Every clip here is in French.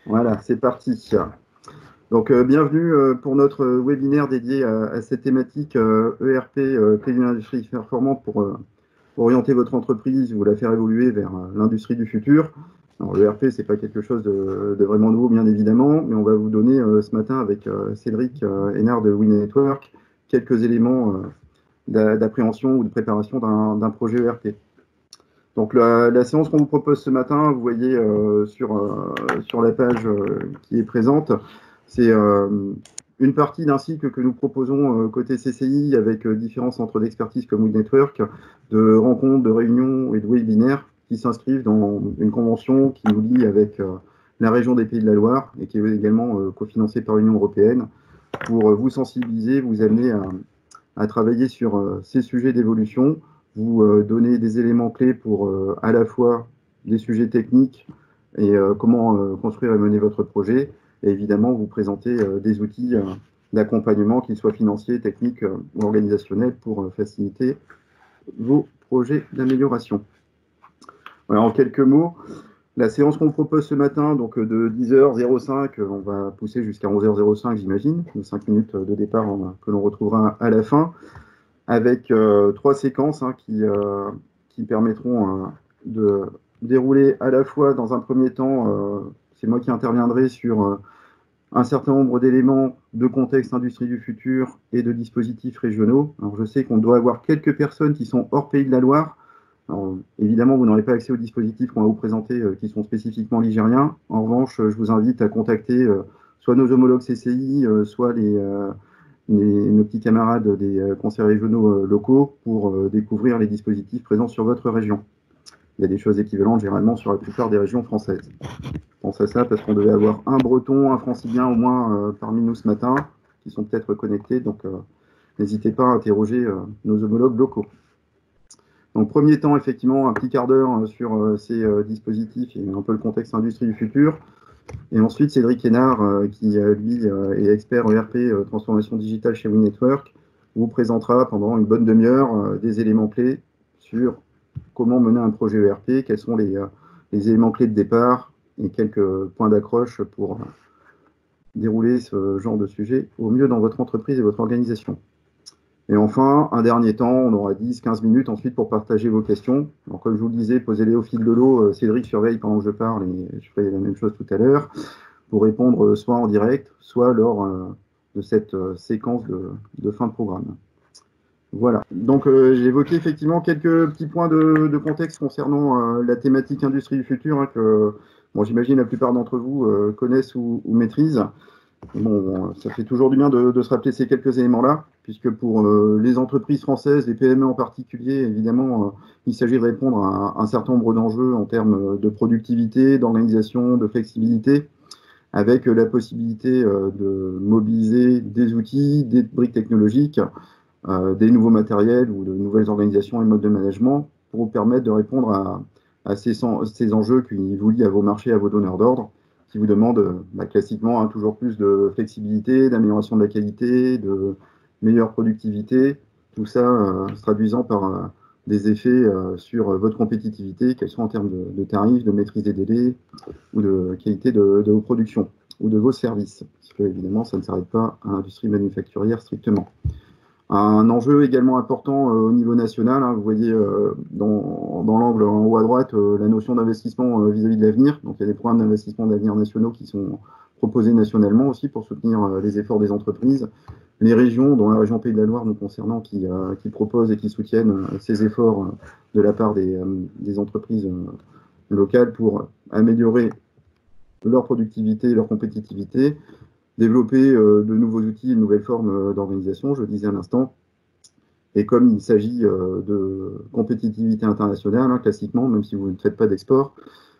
Voilà, c'est parti. Donc, bienvenue pour notre webinaire dédié à cette thématique ERP, clé d'une industrie performante pour orienter votre entreprise ou la faire évoluer vers l'industrie du futur. Alors, l'ERP, ce n'est pas quelque chose de vraiment nouveau, bien évidemment, mais on va vous donner ce matin avec Cédric Hénard de Win Network quelques éléments d'appréhension ou de préparation d'un projet ERP. Donc la séance qu'on vous propose ce matin, vous voyez sur la page qui est présente, c'est une partie d'un cycle que nous proposons côté CCI avec différents centres d'expertise comme Wood Network, de rencontres, de réunions et de webinaires qui s'inscrivent dans une convention qui nous lie avec la région des Pays de la Loire et qui est également cofinancée par l'Union européenne pour vous sensibiliser, vous amener à travailler sur ces sujets d'évolution, vous donner des éléments clés pour à la fois des sujets techniques et comment construire et mener votre projet, et évidemment vous présenter des outils d'accompagnement, qu'ils soient financiers, techniques ou organisationnels, pour faciliter vos projets d'amélioration. Voilà, en quelques mots, la séance qu'on propose ce matin, donc de 10h05, on va pousser jusqu'à 11h05, j'imagine, 5 minutes de départ que l'on retrouvera à la fin, avec 3 séquences qui permettront de dérouler à la fois, dans un premier temps, c'est moi qui interviendrai sur un certain nombre d'éléments de contexte industrie du futur et de dispositifs régionaux. Alors je sais qu'on doit avoir quelques personnes qui sont hors Pays de la Loire. Alors, évidemment, vous n'aurez pas accès aux dispositifs qu'on va vous présenter qui sont spécifiquement ligériens. En revanche, je vous invite à contacter soit nos homologues CCI, soit nos petits camarades des conseils régionaux locaux pour découvrir les dispositifs présents sur votre région. Il y a des choses équivalentes généralement sur la plupart des régions françaises. Je pense à ça parce qu'on devait avoir un breton, un francilien au moins parmi nous ce matin, qui sont peut-être connectés, donc n'hésitez pas à interroger nos homologues locaux. Donc premier temps, effectivement, un petit quart d'heure sur ces dispositifs et un peu le contexte industrie du futur. Et ensuite, Cédric Hénard, qui lui est expert ERP transformation digitale chez Win Network, vous présentera pendant une bonne demi-heure des éléments clés sur comment mener un projet ERP, quels sont les éléments clés de départ et quelques points d'accroche pour dérouler ce genre de sujet au mieux dans votre entreprise et votre organisation. Et enfin, un dernier temps, on aura 10-15 minutes ensuite pour partager vos questions. Donc, comme je vous le disais, posez-les au fil de l'eau. Cédric surveille pendant que je parle et je ferai la même chose tout à l'heure pour répondre soit en direct, soit lors de cette séquence de fin de programme. Voilà. Donc, j'ai évoqué effectivement quelques petits points de contexte concernant la thématique industrie du futur que, bon, j'imagine la plupart d'entre vous connaissent ou maîtrisent. Bon, ça fait toujours du bien de se rappeler ces quelques éléments-là, puisque pour les entreprises françaises, les PME en particulier, évidemment, il s'agit de répondre à un certain nombre d'enjeux en termes de productivité, d'organisation, de flexibilité, avec la possibilité de mobiliser des outils, des briques technologiques, des nouveaux matériels ou de nouvelles organisations et modes de management pour vous permettre de répondre à ces enjeux qui vous lient à vos marchés, à vos donneurs d'ordre, qui vous demandent classiquement toujours plus de flexibilité, d'amélioration de la qualité, de meilleure productivité, tout ça se traduisant par des effets sur votre compétitivité, qu'elles soient en termes de tarifs, de maîtrise des délais ou de qualité de vos productions ou de vos services, parce que évidemment ça ne s'arrête pas à l'industrie manufacturière strictement. Un enjeu également important au niveau national, vous voyez dans l'angle en haut à droite la notion d'investissement vis-à-vis de l'avenir. Donc il y a des programmes d'investissement d'avenir nationaux qui sont proposés nationalement aussi pour soutenir les efforts des entreprises. Les régions, dont la région Pays de la Loire nous concernant, qui proposent et qui soutiennent ces efforts de la part des entreprises locales pour améliorer leur productivité et leur compétitivité, développer de nouveaux outils, de nouvelles formes d'organisation, je le disais à l'instant. Et comme il s'agit de compétitivité internationale, classiquement, même si vous ne faites pas d'export,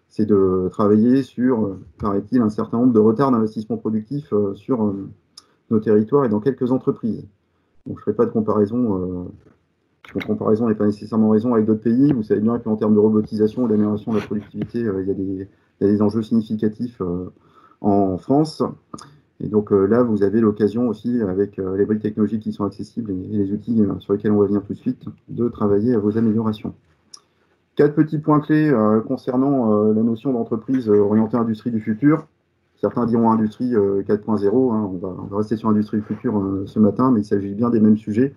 c'est de travailler sur, paraît-il, un certain nombre de retards d'investissement productif sur nos territoires et dans quelques entreprises. Donc je ne ferai pas de comparaison. La comparaison n'est pas nécessairement raison avec d'autres pays. Vous savez bien qu'en termes de robotisation et d'amélioration de la productivité, il y a des enjeux significatifs en France. Et donc là, vous avez l'occasion aussi, avec les briques technologiques qui sont accessibles et les outils sur lesquels on va venir tout de suite, de travailler à vos améliorations. 4 petits points clés concernant la notion d'entreprise orientée industrie du futur. Certains diront Industrie 4.0, hein, on va rester sur Industrie future ce matin, mais il s'agit bien des mêmes sujets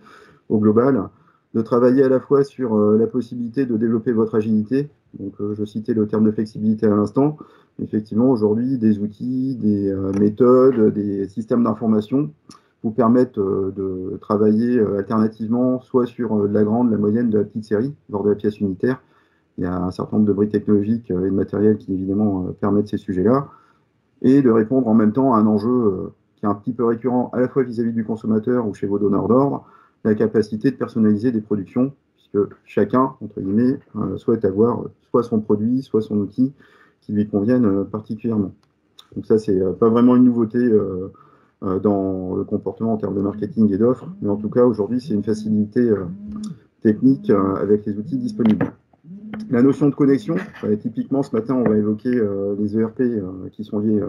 au global, de travailler à la fois sur la possibilité de développer votre agilité. Donc, je citais le terme de flexibilité à l'instant. Effectivement, aujourd'hui, des outils, des méthodes, des systèmes d'information vous permettent de travailler alternativement, soit sur de la grande, la moyenne, de la petite série, lors de la pièce unitaire. Il y a un certain nombre de briques technologiques et de matériel qui, évidemment, permettent ces sujets-là, et de répondre en même temps à un enjeu qui est un petit peu récurrent à la fois vis-à-vis du consommateur ou chez vos donneurs d'ordre, la capacité de personnaliser des productions, puisque chacun, entre guillemets, souhaite avoir soit son produit, soit son outil qui lui convienne particulièrement. Donc ça, c'est pas vraiment une nouveauté dans le comportement en termes de marketing et d'offres, mais en tout cas, aujourd'hui, c'est une facilité technique avec les outils disponibles. La notion de connexion, typiquement, ce matin, on va évoquer les ERP qui sont liés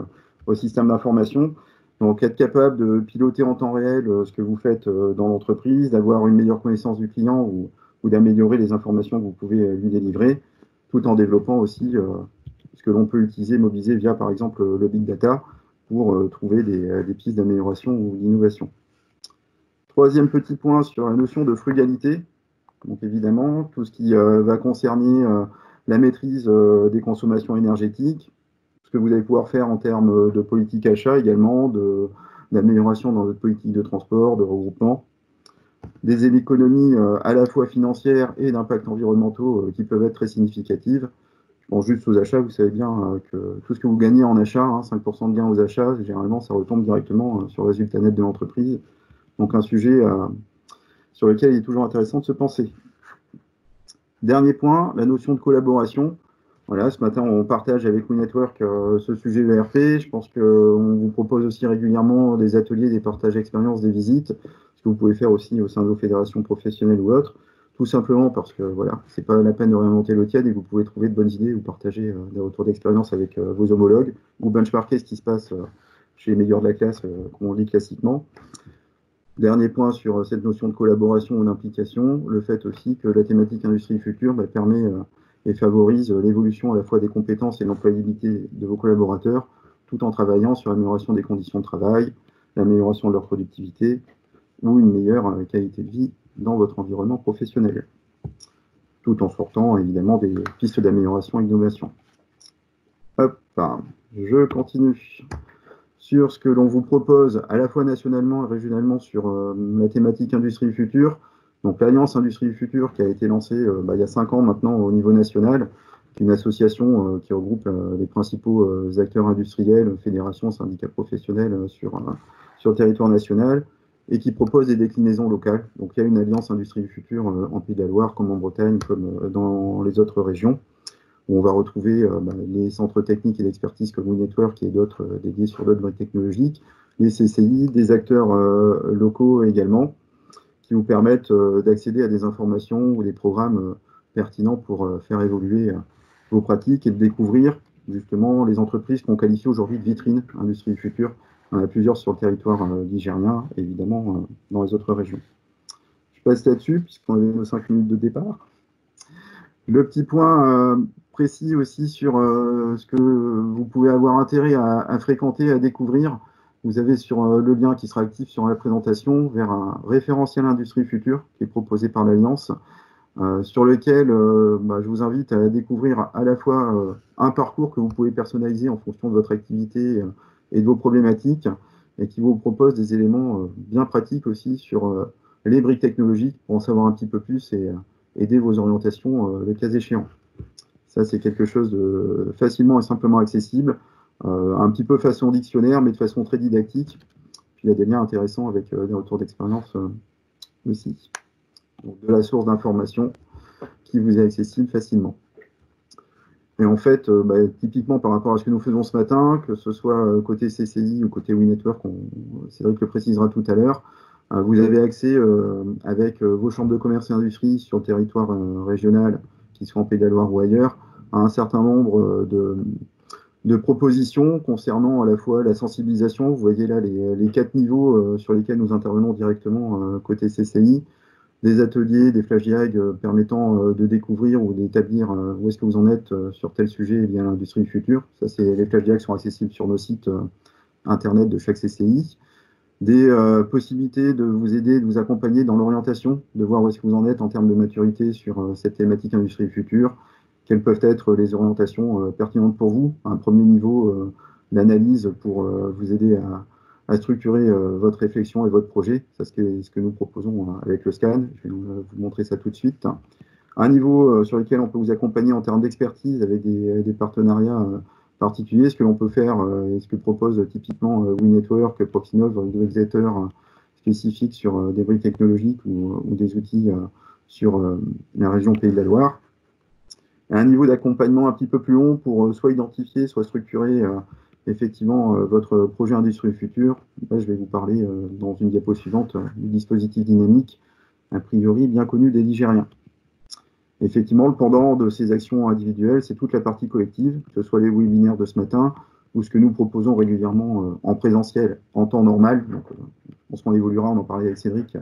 au système d'information. Donc, être capable de piloter en temps réel ce que vous faites dans l'entreprise, d'avoir une meilleure connaissance du client ou d'améliorer les informations que vous pouvez lui délivrer, tout en développant aussi ce que l'on peut utiliser, mobiliser via, par exemple, le big data pour trouver des pistes d'amélioration ou d'innovation. Troisième petit point sur la notion de frugalité. Donc évidemment, tout ce qui va concerner la maîtrise des consommations énergétiques, ce que vous allez pouvoir faire en termes de politique achat également, d'amélioration dans votre politique de transport, de regroupement, des économies à la fois financières et d'impacts environnementaux qui peuvent être très significatives. Je pense juste aux achats, vous savez bien que tout ce que vous gagnez en achat, 5% de gains aux achats, généralement ça retombe directement sur le résultat net de l'entreprise. Donc un sujet sur lequel il est toujours intéressant de se penser. Dernier point, la notion de collaboration. Voilà, ce matin, on partage avec WeNetwork ce sujet ERP. Je pense qu'on vous propose aussi régulièrement des ateliers, des partages d'expériences, des visites, ce que vous pouvez faire aussi au sein de vos fédérations professionnelles ou autres, tout simplement parce que voilà, c'est pas la peine de réinventer l'eau tiède et que vous pouvez trouver de bonnes idées ou partager des retours d'expérience avec vos homologues ou benchmarker ce qui se passe chez les meilleurs de la classe, comme on dit classiquement. Dernier point sur cette notion de collaboration ou d'implication, le fait aussi que la thématique industrie future permet et favorise l'évolution à la fois des compétences et de l'employabilité de vos collaborateurs, tout en travaillant sur l'amélioration des conditions de travail, l'amélioration de leur productivité ou une meilleure qualité de vie dans votre environnement professionnel, tout en sortant évidemment des pistes d'amélioration et d'innovation. Hop, je continue sur ce que l'on vous propose à la fois nationalement et régionalement sur la thématique Industrie Future. Donc l'Alliance Industrie Future qui a été lancée il y a 5 ans maintenant au niveau national, qui est une association qui regroupe les principaux acteurs industriels, fédérations, syndicats professionnels sur le territoire national et qui propose des déclinaisons locales. Donc il y a une Alliance Industrie Future en Pays de la Loire, comme en Bretagne, comme dans les autres régions, où on va retrouver les centres techniques et d'expertise comme WeNetwork et d'autres dédiés sur d'autres briques technologiques, les CCI, des acteurs locaux également, qui vous permettent d'accéder à des informations ou des programmes pertinents pour faire évoluer vos pratiques et de découvrir justement les entreprises qu'on qualifie aujourd'hui de vitrines industrie du futur. Il y en a plusieurs sur le territoire ligérien, évidemment dans les autres régions. Je passe là-dessus, puisqu'on avait nos 5 minutes de départ. Le petit point précis aussi sur ce que vous pouvez avoir intérêt à fréquenter, à découvrir. Vous avez sur le lien qui sera actif sur la présentation vers un référentiel industrie future qui est proposé par l'Alliance, sur lequel je vous invite à découvrir à la fois un parcours que vous pouvez personnaliser en fonction de votre activité et de vos problématiques, et qui vous propose des éléments bien pratiques aussi sur les briques technologiques pour en savoir un petit peu plus et aider vos orientations le cas échéant. Ça, c'est quelque chose de facilement et simplement accessible, un petit peu façon dictionnaire, mais de façon très didactique. Puis il y a des liens intéressants avec des retours d'expérience aussi. Donc, de la source d'information qui vous est accessible facilement. Et en fait, typiquement par rapport à ce que nous faisons ce matin, que ce soit côté CCI ou côté WeNetwork, Cédric le précisera tout à l'heure, vous avez accès avec vos chambres de commerce et industrie sur le territoire régional, qui sont en Pays de la Loire ou ailleurs, à un certain nombre de propositions concernant à la fois la sensibilisation. Vous voyez là les 4 niveaux sur lesquels nous intervenons directement côté CCI, des ateliers, des flash diag permettant de découvrir ou d'établir où est-ce que vous en êtes sur tel sujet lié à l'industrie du futur. Ça, les flash diag sont accessibles sur nos sites internet de chaque CCI. Des possibilités de vous aider, de vous accompagner dans l'orientation, de voir où est-ce que vous en êtes en termes de maturité sur cette thématique industrie du futur, quelles peuvent être les orientations pertinentes pour vous, un premier niveau d'analyse pour vous aider à structurer votre réflexion et votre projet. C'est ce que nous proposons avec le SCAN. Je vais vous montrer ça tout de suite. Un niveau sur lequel on peut vous accompagner en termes d'expertise avec des partenariats particuliers, ce que l'on peut faire et ce que propose typiquement WeNetwork, Proxinov, des utilisateurs spécifiques sur des briques technologiques ou des outils sur la région Pays de la Loire. Et un niveau d'accompagnement un petit peu plus long pour soit identifier, soit structurer effectivement votre projet industrie future. Là, je vais vous parler dans une diapo suivante du dispositif dynamique, a priori bien connu des Ligériens. Effectivement, le pendant de ces actions individuelles, c'est toute la partie collective, que ce soit les webinaires de ce matin ou ce que nous proposons régulièrement en présentiel, en temps normal. Donc, je pense qu'on évoluera, on en parlait avec Cédric,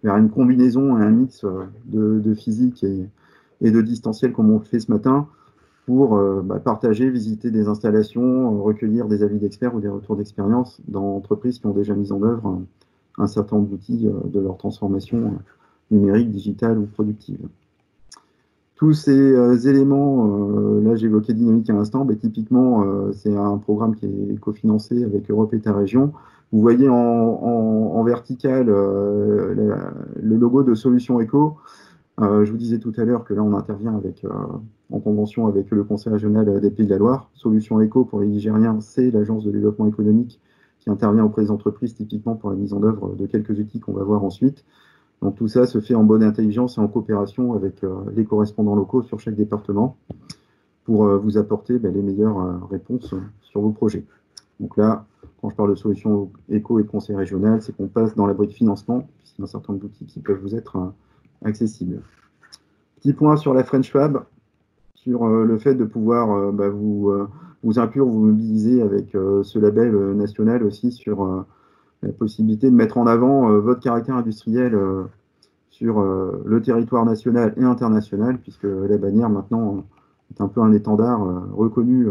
vers une combinaison et un mix de physique et de distanciel comme on le fait ce matin pour partager, visiter des installations, recueillir des avis d'experts ou des retours d'expérience dans entreprises qui ont déjà mis en œuvre un certain nombre d'outils de leur transformation numérique, digitale ou productive. Tous ces éléments, là j'évoquais Dynamique à l'instant, mais typiquement c'est un programme qui est cofinancé avec Europe État Région. Vous voyez en vertical le logo de Solutions Éco. Je vous disais tout à l'heure que là on intervient en convention avec le Conseil régional des Pays de la Loire. Solutions Éco pour les Ligériens, c'est l'agence de développement économique qui intervient auprès des entreprises typiquement pour la mise en œuvre de quelques outils qu'on va voir ensuite. Donc tout ça se fait en bonne intelligence et en coopération avec les correspondants locaux sur chaque département pour vous apporter les meilleures réponses sur vos projets. Donc là, quand je parle de solutions éco et de conseil régional, c'est qu'on passe dans la brique financement, puisqu'il y a un certain nombre d'outils qui peuvent vous être accessibles. Petit point sur la French Fab, sur le fait de pouvoir vous inclure, vous mobiliser avec ce label national aussi sur la possibilité de mettre en avant votre caractère industriel sur le territoire national et international, puisque la bannière maintenant est un peu un étendard reconnu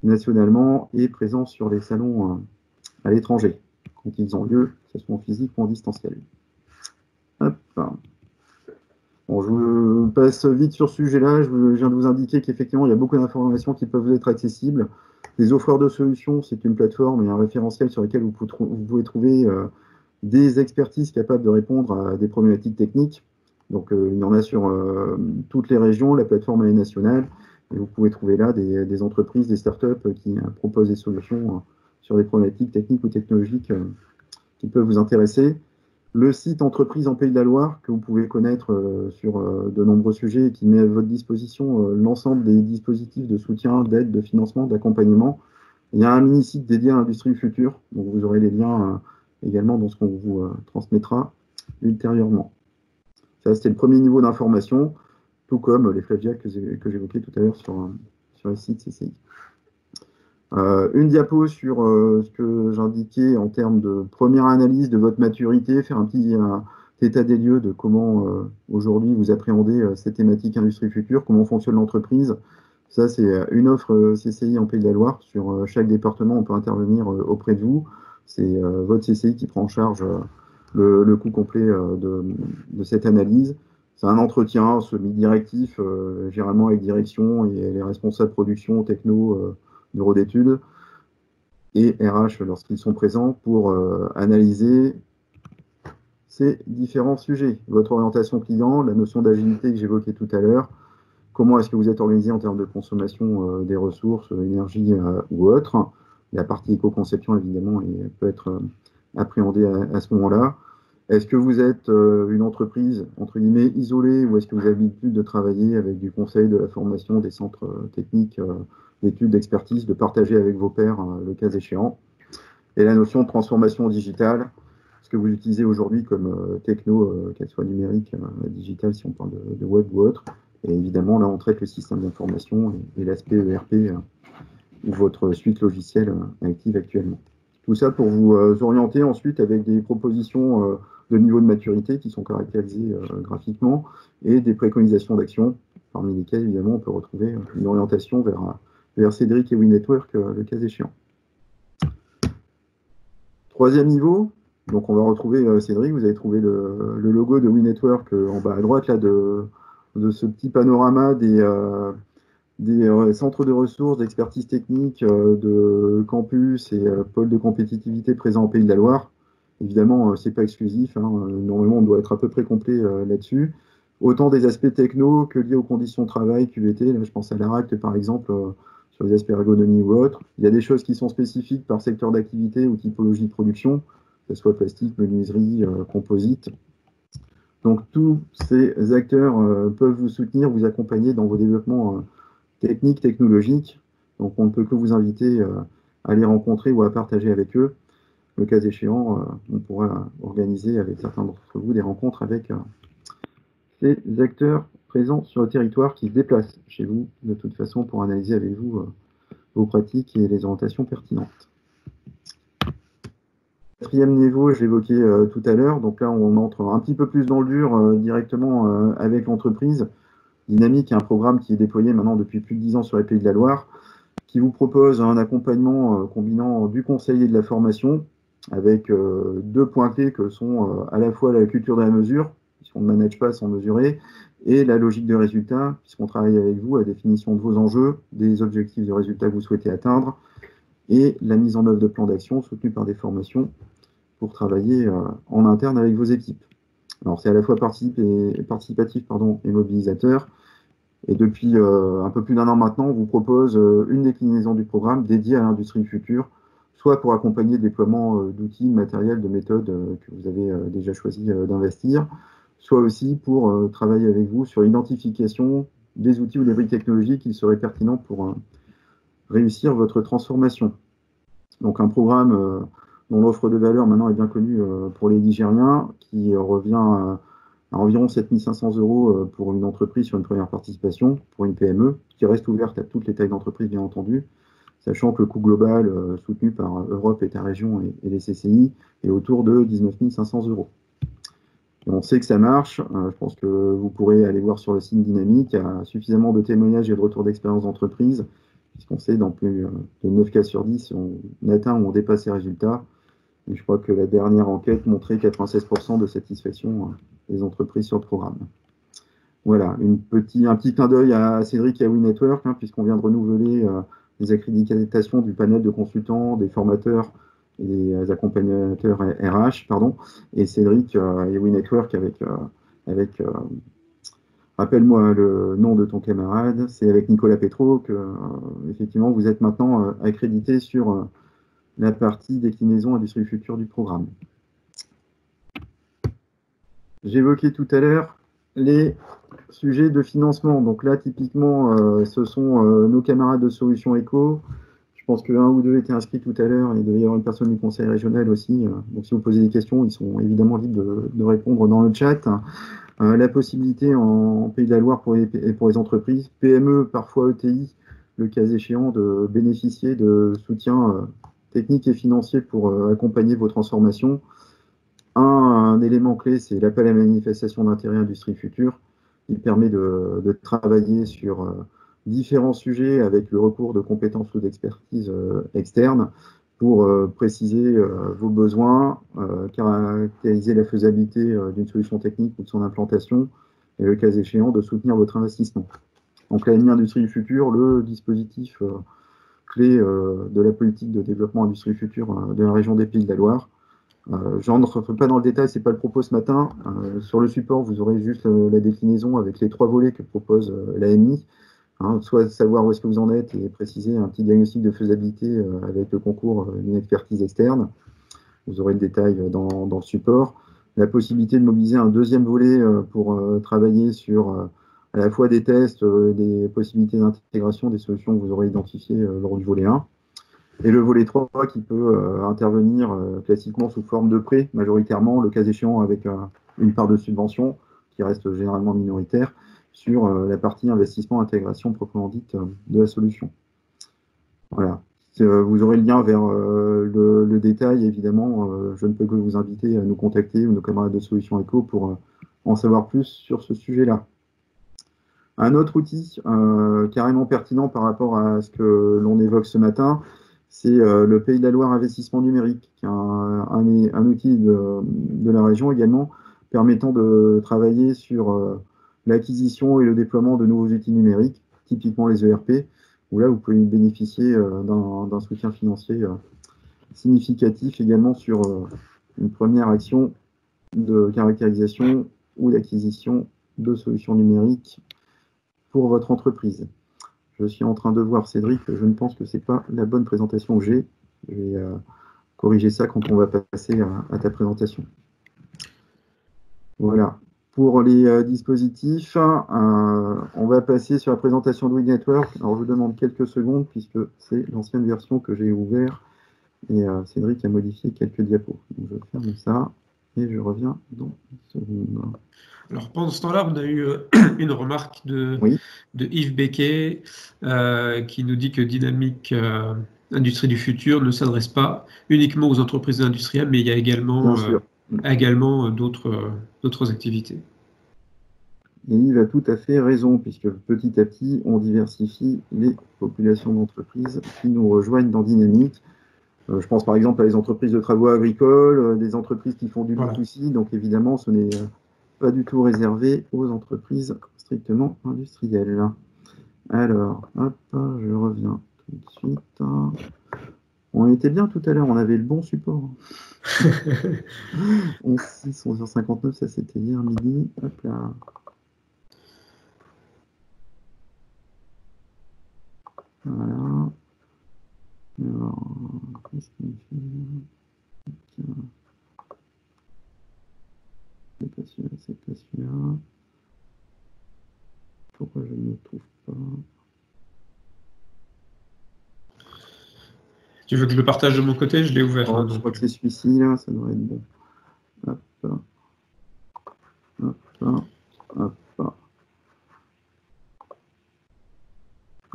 nationalement et présent sur les salons à l'étranger, quand ils ont lieu, que ce soit en physique ou en distanciel. Hop. Bon, je passe vite sur ce sujet-là. Je viens de vous indiquer qu'effectivement, il y a beaucoup d'informations qui peuvent être accessibles. Les offreurs de solutions, c'est une plateforme et un référentiel sur lequel vous pouvez trouver des expertises capables de répondre à des problématiques techniques. Donc, il y en a sur toutes les régions. La plateforme est nationale. Et vous pouvez trouver là des entreprises, des startups qui proposent des solutions sur des problématiques techniques ou technologiques qui peuvent vous intéresser. Le site Entreprise en Pays de la Loire, que vous pouvez connaître sur de nombreux sujets et qui met à votre disposition l'ensemble des dispositifs de soutien, d'aide, de financement, d'accompagnement. Il y a un mini-site dédié à l'industrie future, donc vous aurez les liens également dans ce qu'on vous transmettra ultérieurement. Ça, c'était le premier niveau d'information, tout comme les flash diag que j'évoquais tout à l'heure sur les sites CCI. Une diapo sur ce que j'indiquais en termes de première analyse de votre maturité, faire un petit état des lieux de comment aujourd'hui vous appréhendez ces thématiques industrie future, comment fonctionne l'entreprise. Ça, c'est une offre CCI en Pays de la Loire. Sur chaque département, on peut intervenir auprès de vous. C'est votre CCI qui prend en charge le coût complet de cette analyse. C'est un entretien semi-directif, généralement avec direction et les responsables production, techno, bureau d'études et RH lorsqu'ils sont présents pour analyser ces différents sujets. Votre orientation client, la notion d'agilité que j'évoquais tout à l'heure, comment est-ce que vous êtes organisé en termes de consommation des ressources, énergie ou autre. La partie éco-conception, évidemment, peut être appréhendée à ce moment-là. Est-ce que vous êtes une entreprise, entre guillemets, isolée, ou est-ce que vous avez l'habitude de travailler avec du conseil, de la formation, des centres techniques, d'études, d'expertise, de partager avec vos pairs le cas échéant? Et la notion de transformation digitale, ce que vous utilisez aujourd'hui comme techno, qu'elle soit numérique, digitale, si on parle de web ou autre. Et évidemment, là, on traite le système d'information et l'aspect ERP ou votre suite logicielle active actuellement. Tout ça pour vous orienter ensuite avec des propositions de niveau de maturité qui sont caractérisées graphiquement et des préconisations d'action, parmi lesquelles évidemment on peut retrouver une orientation vers Cédric et WeNetwork le cas échéant. Troisième niveau, donc on va retrouver Cédric, vous avez trouvé le logo de WeNetwork en bas à droite là, de ce petit panorama des centres de ressources, d'expertise technique, de campus et pôles de compétitivité présents au Pays de la Loire. Évidemment, ce n'est pas exclusif, hein, normalement on doit être à peu près complet là-dessus. Autant des aspects techno que liés aux conditions de travail, QVT, là je pense à l'ARACT par exemple, sur les aspects ergonomie ou autres. Il y a des choses qui sont spécifiques par secteur d'activité ou typologie de production, que ce soit plastique, menuiserie, composite. Donc tous ces acteurs peuvent vous soutenir, vous accompagner dans vos développements techniques, technologiques. Donc on ne peut que vous inviter à les rencontrer ou à partager avec eux. Le cas échéant, on pourra organiser avec certains d'entre vous des rencontres avec ces acteurs présents sur le territoire qui se déplacent chez vous de toute façon pour analyser avec vous vos pratiques et les orientations pertinentes. Quatrième niveau, je l'évoquais tout à l'heure, donc là on entre un petit peu plus dans le dur directement avec l'entreprise. Dynamique est un programme qui est déployé maintenant depuis plus de 10 ans sur les Pays de la Loire, qui vous propose un accompagnement combinant du conseil et de la formation, avec deux points clés que sont à la fois la culture de la mesure, puisqu'on ne manage pas sans mesurer, et la logique de résultat, puisqu'on travaille avec vous à la définition de vos enjeux, des objectifs de résultat que vous souhaitez atteindre, et la mise en œuvre de plans d'action soutenus par des formations pour travailler en interne avec vos équipes. Alors c'est à la fois participatif et mobilisateur. Et depuis un peu plus d'un an maintenant, on vous propose une déclinaison du programme dédiée à l'industrie future, soit pour accompagner le déploiement d'outils, de matériel, de méthodes que vous avez déjà choisi d'investir, soit aussi pour travailler avec vous sur l'identification des outils ou des briques technologiques qui seraient pertinents pour réussir votre transformation. Donc un programme dont l'offre de valeur maintenant est bien connue pour les Nigériens, qui revient à environ 7 500 € pour une entreprise sur une première participation, pour une PME, qui reste ouverte à toutes les tailles d'entreprise, bien entendu, sachant que le coût global soutenu par Europe, État-région et les CCI est autour de 19 500 €. Et on sait que ça marche, je pense que vous pourrez aller voir sur le site Dynamique, il y a suffisamment de témoignages et de retours d'expérience d'entreprise, puisqu'on sait dans plus de 9 cas sur 10, on atteint ou on dépasse ces résultats. Et je crois que la dernière enquête montrait 96% de satisfaction des entreprises sur le programme. Voilà, un petit clin d'œil à Cédric et à WeNetwork, hein, puisqu'on vient de renouveler les accréditations du panel de consultants, des formateurs et des accompagnateurs RH, et Cédric et WeNetwork avec rappelle-moi le nom de ton camarade, c'est avec Nicolas Petro que effectivement vous êtes maintenant accrédité sur la partie déclinaison industrie future du programme. J'évoquais tout à l'heure les sujets de financement. Donc là, typiquement, ce sont nos camarades de Solutions Éco. Je pense qu'un ou deux étaient inscrits tout à l'heure. Il devait y avoir une personne du conseil régional aussi. Donc si vous posez des questions, ils sont évidemment libres de répondre dans le chat. La possibilité en Pays de la Loire pour les entreprises, PME, parfois ETI, le cas échéant, de bénéficier de soutien technique et financier pour accompagner vos transformations. Un élément clé, c'est l'appel à manifestation d'intérêt industrie future. Il permet de travailler sur différents sujets avec le recours de compétences ou d'expertise externes pour préciser vos besoins, caractériser la faisabilité d'une solution technique ou de son implantation, et le cas échéant, de soutenir votre investissement. Donc l'AMI Industrie du Futur, le dispositif clé de la politique de développement industrie future de la région des Pays de la Loire. Je n'entre pas dans le détail, ce n'est pas le propos ce matin. Sur le support, vous aurez juste la déclinaison avec les 3 volets que propose l'AMI. Soit savoir où est-ce que vous en êtes et préciser un petit diagnostic de faisabilité avec le concours d'une expertise externe. Vous aurez le détail dans le support. La possibilité de mobiliser un deuxième volet pour travailler sur à la fois des tests, des possibilités d'intégration des solutions que vous aurez identifiées lors du volet 1. Et le volet 3 qui peut intervenir classiquement sous forme de prêt, majoritairement, le cas échéant avec une part de subvention qui reste généralement minoritaire, sur la partie investissement intégration proprement dite de la solution. Voilà. Vous aurez le lien vers le détail, évidemment. Je ne peux que vous inviter à nous contacter ou nos camarades de Solutions Éco pour en savoir plus sur ce sujet-là. Un autre outil carrément pertinent par rapport à ce que l'on évoque ce matin, c'est le Pays de la Loire Investissement Numérique, qui est un outil de la région également, permettant de travailler sur l'acquisition et le déploiement de nouveaux outils numériques, typiquement les ERP, où là, vous pouvez bénéficier d'un soutien financier significatif également sur une première action de caractérisation ou d'acquisition de solutions numériques pour votre entreprise. Je suis en train de voir, Cédric, je ne pense que ce n'est pas la bonne présentation que j'ai. Je vais corriger ça quand on va passer à ta présentation. Voilà. Pour les dispositifs, on va passer sur la présentation de WIG Network. Alors, je vous demande quelques secondes puisque c'est l'ancienne version que j'ai ouverte et Cédric a modifié quelques diapos. Donc, je ferme ça et je reviens dans une seconde. Alors, pendant ce temps-là, on a eu une remarque de Yves Becquet qui nous dit que Dynamique Industrie du Futur ne s'adresse pas uniquement aux entreprises industrielles, mais il y a également d'autres activités. Et Yves a tout à fait raison, puisque petit à petit, on diversifie les populations d'entreprises qui nous rejoignent dans Dynamique. Je pense par exemple à les entreprises de travaux agricoles, des entreprises qui font du B2C, donc évidemment, ce n'est pas du tout réservé aux entreprises strictement industrielles. Alors, hop, je reviens tout de suite. On était bien tout à l'heure, on avait le bon support. 11h06, 11h59, ça c'était hier midi. Hop là. Voilà. Alors, qu'est-ce qu'il fait là? C'est pas celui-là, c'est pas celui-là. Pourquoi je ne le trouve pas? Tu veux que je le partage de mon côté? Je l'ai ouvert. Oh, je crois que c'est celui-ci, là, ça devrait être bon. Hop, hop, hop, hop, hop.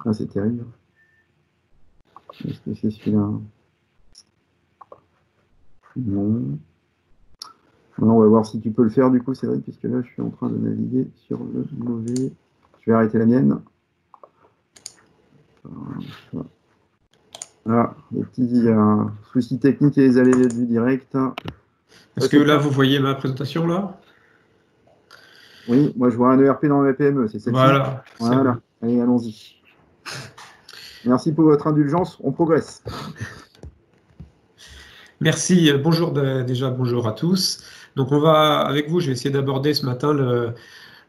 Ah, c'est terrible. Est-ce que c'est celui-là? Non. Alors, on va voir si tu peux le faire, du coup, c'est vrai, puisque là, je suis en train de naviguer sur le mauvais. Je vais arrêter la mienne. Voilà, les petits soucis techniques et les aléas du direct. Est-ce que là, vous voyez ma présentation, là? Oui, moi, je vois un ERP dans ma PME, c'est celle-ci. Voilà. Voilà, allez, allons-y. Merci pour votre indulgence, on progresse. Merci, bonjour déjà, bonjour à tous. Donc on va, avec vous, je vais essayer d'aborder ce matin le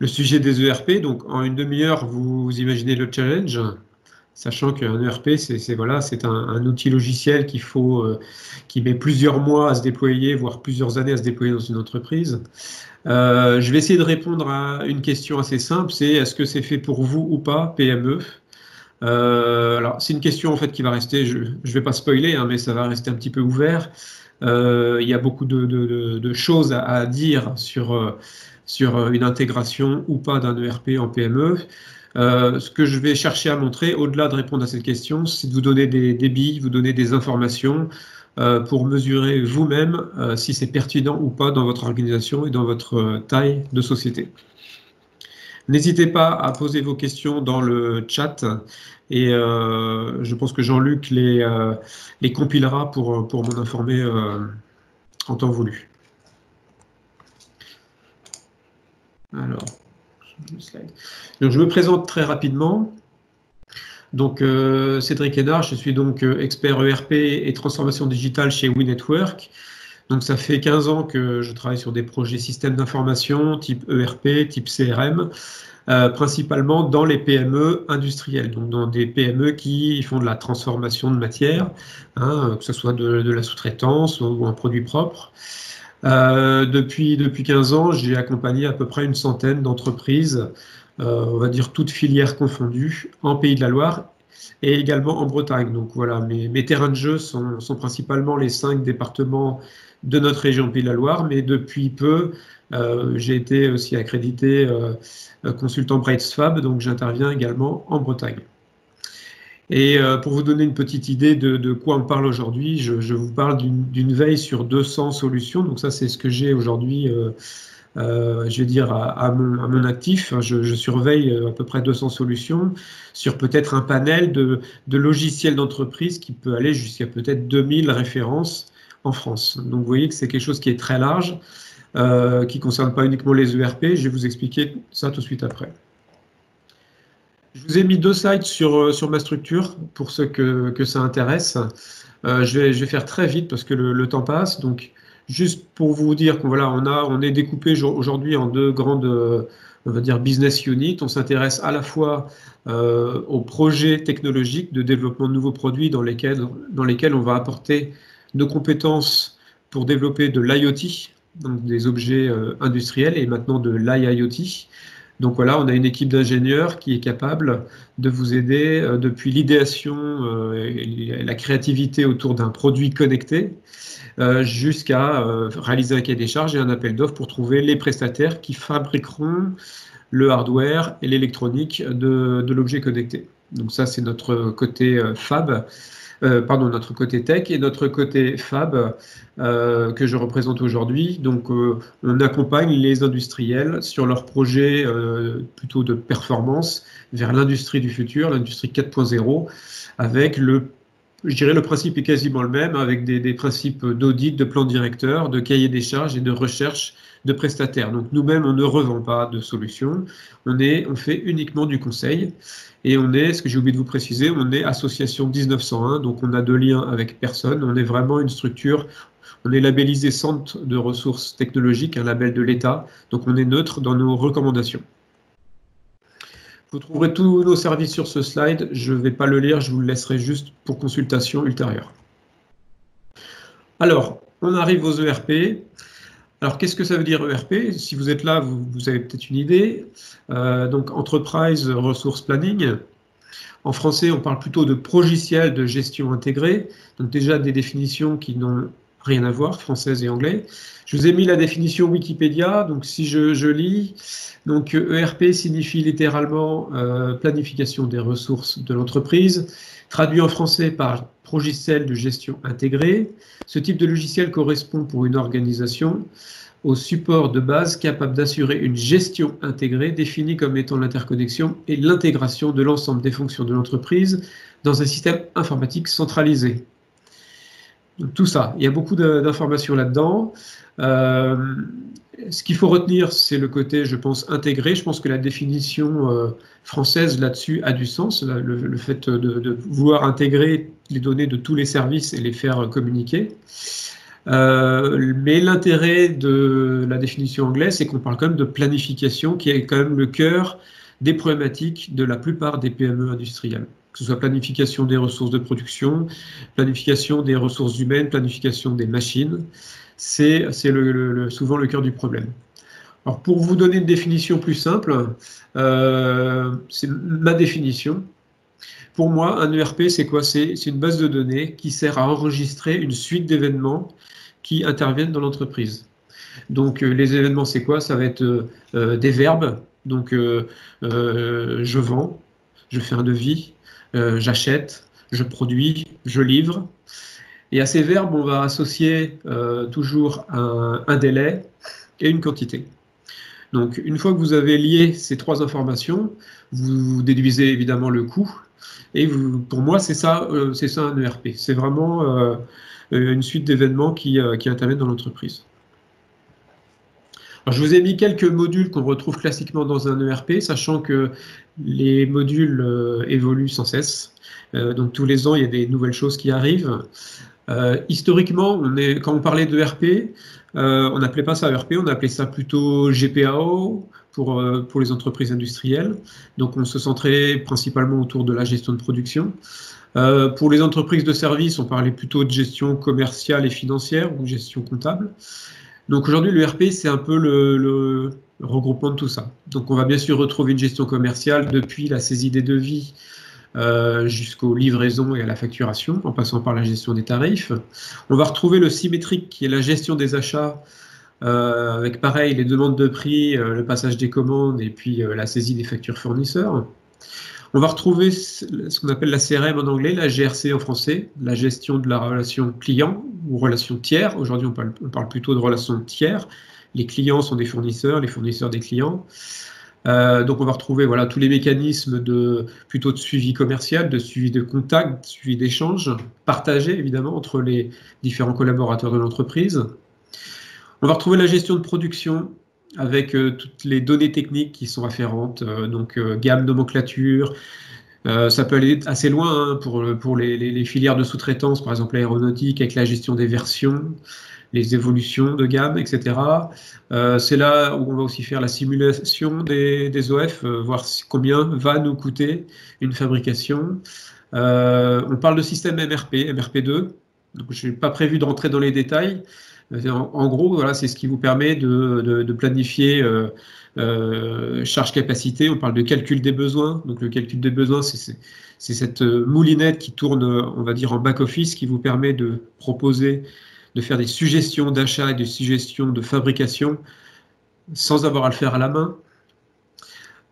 sujet des ERP. Donc en une demi-heure, vous imaginez le challenge, sachant qu'un ERP, c'est un outil logiciel qui met plusieurs mois à se déployer, voire plusieurs années à se déployer dans une entreprise. Je vais essayer de répondre à une question assez simple, c'est est-ce que c'est fait pour vous ou pas, PME? Alors, c'est une question en fait qui va rester, je ne vais pas spoiler, hein, mais ça va rester un petit peu ouvert. Il y a beaucoup de choses à dire sur une intégration ou pas d'un ERP en PME. Ce que je vais chercher à montrer, au-delà de répondre à cette question, c'est de vous donner des billes, vous donner des informations pour mesurer vous-même si c'est pertinent ou pas dans votre organisation et dans votre taille de société. N'hésitez pas à poser vos questions dans le chat et je pense que Jean-Luc les compilera pour m'en informer en temps voulu. Alors, donc, je me présente très rapidement. Donc, Cédric Hénard, je suis donc expert ERP et transformation digitale chez WIG Network. Donc, ça fait 15 ans que je travaille sur des projets systèmes d'information type ERP, type CRM, principalement dans les PME industrielles, donc dans des PME qui font de la transformation de matière, hein, que ce soit de la sous-traitance ou un produit propre. Depuis 15 ans, j'ai accompagné à peu près une centaine d'entreprises, on va dire toutes filières confondues, en Pays de la Loire et également en Bretagne. Donc voilà, mes terrains de jeu sont principalement les 5 départements de notre région Pays de la Loire, mais depuis peu, j'ai été aussi accrédité consultant Brightsfab, donc j'interviens également en Bretagne. Et pour vous donner une petite idée de quoi on parle aujourd'hui, je vous parle d'une veille sur 200 solutions. Donc ça, c'est ce que j'ai aujourd'hui, je vais dire, à mon actif. Je surveille à peu près 200 solutions sur peut-être un panel de logiciels d'entreprise qui peut aller jusqu'à peut-être 2000 références en France. Donc vous voyez que c'est quelque chose qui est très large, qui ne concerne pas uniquement les ERP. Je vais vous expliquer ça tout de suite après. Je vous ai mis 2 slides sur ma structure pour ceux que ça intéresse. Je vais faire très vite parce que le temps passe. Donc, juste pour vous dire qu'on voilà, on est découpé aujourd'hui en 2 grandes, on va dire, business units. On s'intéresse à la fois aux projets technologiques de développement de nouveaux produits dans lesquels on va apporter nos compétences pour développer de l'IoT, donc des objets industriels, et maintenant de l'IIoT. Donc voilà, on a une équipe d'ingénieurs qui est capable de vous aider depuis l'idéation et la créativité autour d'un produit connecté jusqu'à réaliser un cahier des charges et un appel d'offres pour trouver les prestataires qui fabriqueront le hardware et l'électronique de l'objet connecté. Donc ça, c'est notre côté fab. Notre côté tech et notre côté fab que je représente aujourd'hui. Donc, on accompagne les industriels sur leurs projets plutôt de performance vers l'industrie du futur, l'industrie 4.0, avec je dirais le principe est quasiment le même, avec des principes d'audit, de plan directeur, de cahier des charges et de recherche de prestataires. Donc nous-mêmes, on ne revend pas de solutions, on fait uniquement du conseil. Et on est, ce que j'ai oublié de vous préciser, on est association 1901, donc on a de liens avec personne, on est vraiment une structure, on est labellisé Centre de ressources technologiques, un label de l'État, donc on est neutre dans nos recommandations. Vous trouverez tous nos services sur ce slide, je ne vais pas le lire, je vous le laisserai juste pour consultation ultérieure. Alors, on arrive aux ERP. Alors, qu'est-ce que ça veut dire ERP? Si vous êtes là, vous avez peut-être une idée. Donc, Enterprise Resource Planning. En français, on parle plutôt de logiciel de gestion intégrée. Donc, déjà des définitions qui n'ont rien à voir, française et anglais. Je vous ai mis la définition Wikipédia. Donc, si je lis, donc ERP signifie littéralement planification des ressources de l'entreprise, traduit en français par logiciel de gestion intégrée. Ce type de logiciel correspond pour une organisation au support de base capable d'assurer une gestion intégrée définie comme étant l'interconnexion et l'intégration de l'ensemble des fonctions de l'entreprise dans un système informatique centralisé. Donc, tout ça, il y a beaucoup d'informations là-dedans. Ce qu'il faut retenir, c'est le côté, je pense, intégré. Je pense que la définition française là-dessus a du sens, le fait de vouloir intégrer les données de tous les services et les faire communiquer. Mais l'intérêt de la définition anglaise, c'est qu'on parle quand même de planification, qui est quand même le cœur des problématiques de la plupart des PME industrielles. Que ce soit planification des ressources de production, planification des ressources humaines, planification des machines, c'est souvent le cœur du problème. Alors pour vous donner une définition plus simple, c'est ma définition. Pour moi, un ERP, c'est quoi? C'est une base de données qui sert à enregistrer une suite d'événements qui interviennent dans l'entreprise. Donc les événements, c'est quoi? Ça va être des verbes. Donc je vends, je fais un devis, j'achète, je produis, je livre. Et à ces verbes, on va associer toujours un délai et une quantité. Donc, une fois que vous avez lié ces 3 informations, vous déduisez évidemment le coût. Et pour moi, c'est ça un ERP. C'est vraiment une suite d'événements qui interviennent dans l'entreprise. Alors, je vous ai mis quelques modules qu'on retrouve classiquement dans un ERP, sachant que les modules évoluent sans cesse. Donc, tous les ans, il y a des nouvelles choses qui arrivent. Historiquement, quand on parlait d'ERP, on n'appelait pas ça ERP, on appelait ça plutôt GPAO pour les entreprises industrielles. Donc on se centrait principalement autour de la gestion de production. Pour les entreprises de services, on parlait plutôt de gestion commerciale et financière ou gestion comptable. Donc aujourd'hui, l'ERP, c'est un peu le regroupement de tout ça. Donc on va bien sûr retrouver une gestion commerciale depuis la saisie des devis jusqu'aux livraisons et à la facturation, en passant par la gestion des tarifs. On va retrouver le symétrique, qui est la gestion des achats, avec pareil, les demandes de prix, le passage des commandes et puis la saisie des factures fournisseurs. On va retrouver ce qu'on appelle la CRM en anglais, la GRC en français, la gestion de la relation client ou relation tiers. Aujourd'hui, on parle plutôt de relation tiers. Les clients sont des fournisseurs, les fournisseurs des clients. Donc on va retrouver voilà, tous les mécanismes plutôt de suivi commercial, de suivi de contact, de suivi d'échange, partagé évidemment entre les différents collaborateurs de l'entreprise. On va retrouver la gestion de production avec toutes les données techniques qui sont afférentes, donc gamme, nomenclature. Ça peut aller assez loin hein, pour les filières de sous-traitance, par exemple l'aéronautique, avec la gestion des versions, les évolutions de gamme, etc. C'est là où on va aussi faire la simulation des OF, voir combien va nous coûter une fabrication. On parle de système MRP, MRP2. Donc, je n'ai pas prévu de rentrer dans les détails. En gros, voilà, c'est ce qui vous permet de planifier charge-capacité. On parle de calcul des besoins. Donc, le calcul des besoins, c'est cette moulinette qui tourne, on va dire, en back-office, qui vous permet de proposer, de faire des suggestions d'achat et des suggestions de fabrication sans avoir à le faire à la main.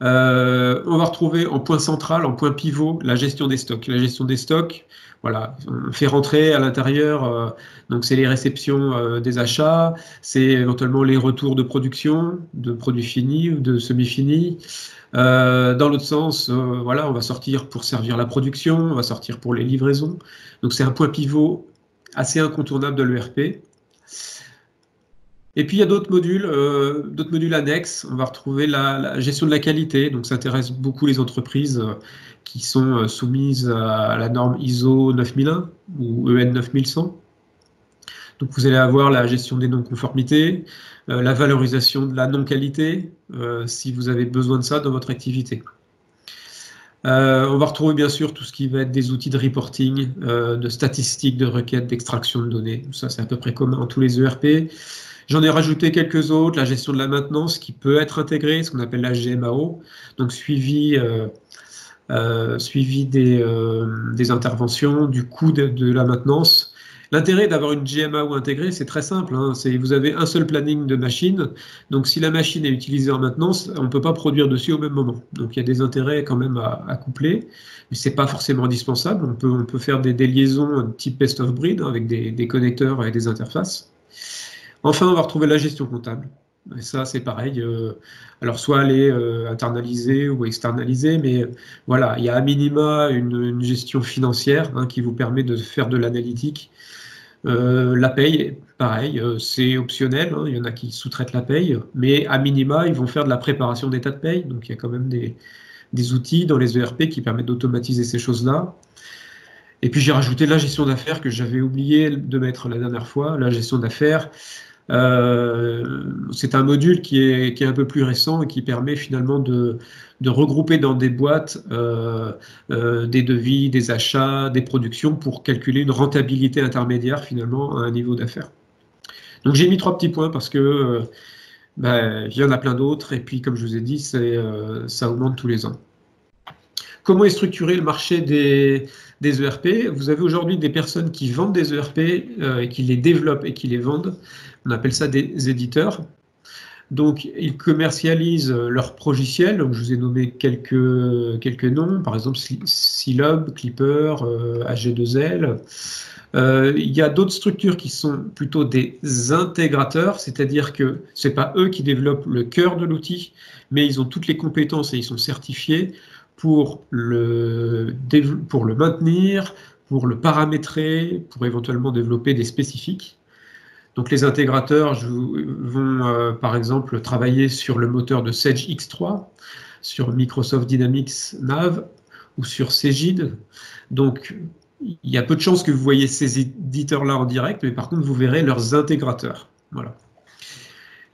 On va retrouver en point central, en point pivot, la gestion des stocks. La gestion des stocks, voilà, on fait rentrer à l'intérieur, donc c'est les réceptions des achats, c'est éventuellement les retours de production, de produits finis ou de semi-finis. Dans l'autre sens, voilà, on va sortir pour servir la production, on va sortir pour les livraisons. Donc c'est un point pivot assez incontournable de l'ERP. Et puis il y a d'autres modules annexes. On va retrouver la gestion de la qualité. Donc ça intéresse beaucoup les entreprises qui sont soumises à la norme ISO 9001 ou EN 9100. Donc vous allez avoir la gestion des non-conformités, la valorisation de la non-qualité, si vous avez besoin de ça dans votre activité. On va retrouver bien sûr tout ce qui va être des outils de reporting, de statistiques, de requêtes, d'extraction de données. Ça c'est à peu près commun dans tous les ERP. J'en ai rajouté quelques autres, la gestion de la maintenance qui peut être intégrée, ce qu'on appelle la GMAO, donc suivi des interventions, du coût de la maintenance. L'intérêt d'avoir une GMAO intégrée, c'est très simple, hein, vous avez un seul planning de machine, donc si la machine est utilisée en maintenance, on ne peut pas produire dessus au même moment. Donc il y a des intérêts quand même à coupler, mais ce n'est pas forcément indispensable, on peut faire des liaisons type best of breed, hein, avec des connecteurs et des interfaces. Enfin, on va retrouver la gestion comptable. Et ça, c'est pareil. Alors, soit elle est internalisée ou externalisée, mais voilà, il y a à minima une gestion financière hein, qui vous permet de faire de l'analytique. La paye, pareil, c'est optionnel. Hein, il y en a qui sous-traitent la paye, mais à minima, ils vont faire de la préparation d'état de paye. Donc, il y a quand même des outils dans les ERP qui permettent d'automatiser ces choses-là. Et puis, j'ai rajouté la gestion d'affaires que j'avais oublié de mettre la dernière fois. La gestion d'affaires. C'est un module qui est un peu plus récent et qui permet finalement de regrouper dans des boîtes des devis, des achats, des productions pour calculer une rentabilité intermédiaire finalement à un niveau d'affaires. Donc j'ai mis 3 petits points parce que il y en a plein d'autres et puis comme je vous ai dit, ça augmente tous les ans. Comment est structuré le marché des ERP? Vous avez aujourd'hui des personnes qui vendent des ERP et qui les développent et qui les vendent. On appelle ça des éditeurs. Donc, ils commercialisent leurs logiciels. Donc, je vous ai nommé quelques noms, par exemple Silob, Clipper, AG2L. Il y a d'autres structures qui sont plutôt des intégrateurs, c'est-à-dire que ce n'est pas eux qui développent le cœur de l'outil, mais ils ont toutes les compétences et ils sont certifiés pour le maintenir, pour le paramétrer, pour éventuellement développer des spécifiques. Donc les intégrateurs vont par exemple travailler sur le moteur de Sage X3, sur Microsoft Dynamics Nav ou sur Cegid. Donc il y a peu de chances que vous voyez ces éditeurs-là en direct, mais par contre vous verrez leurs intégrateurs. Voilà.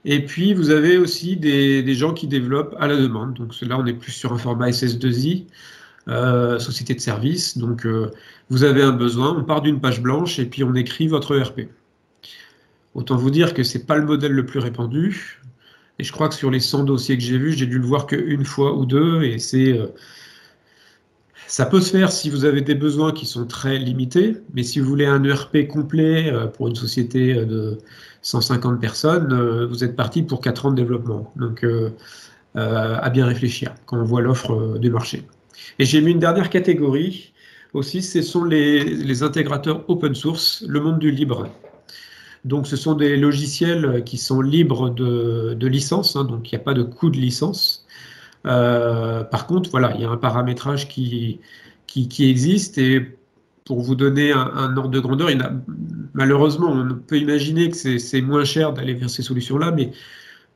Et puis vous avez aussi des gens qui développent à la demande. Donc là on est plus sur un format SS2I, société de service. Donc vous avez un besoin, on part d'une page blanche et puis on écrit votre ERP. Autant vous dire que ce n'est pas le modèle le plus répandu. Et je crois que sur les 100 dossiers que j'ai vus, j'ai dû le voir qu'une fois ou deux. Et ça peut se faire si vous avez des besoins qui sont très limités. Mais si vous voulez un ERP complet pour une société de 150 personnes, vous êtes parti pour 4 ans de développement. Donc, à bien réfléchir quand on voit l'offre du marché. Et j'ai mis une dernière catégorie aussi, ce sont les intégrateurs open source, le monde du libre. Donc ce sont des logiciels qui sont libres de licence, hein, donc il n'y a pas de coût de licence. Par contre, voilà, il y a un paramétrage qui existe, et pour vous donner un ordre de grandeur, malheureusement, on peut imaginer que c'est moins cher d'aller vers ces solutions-là, mais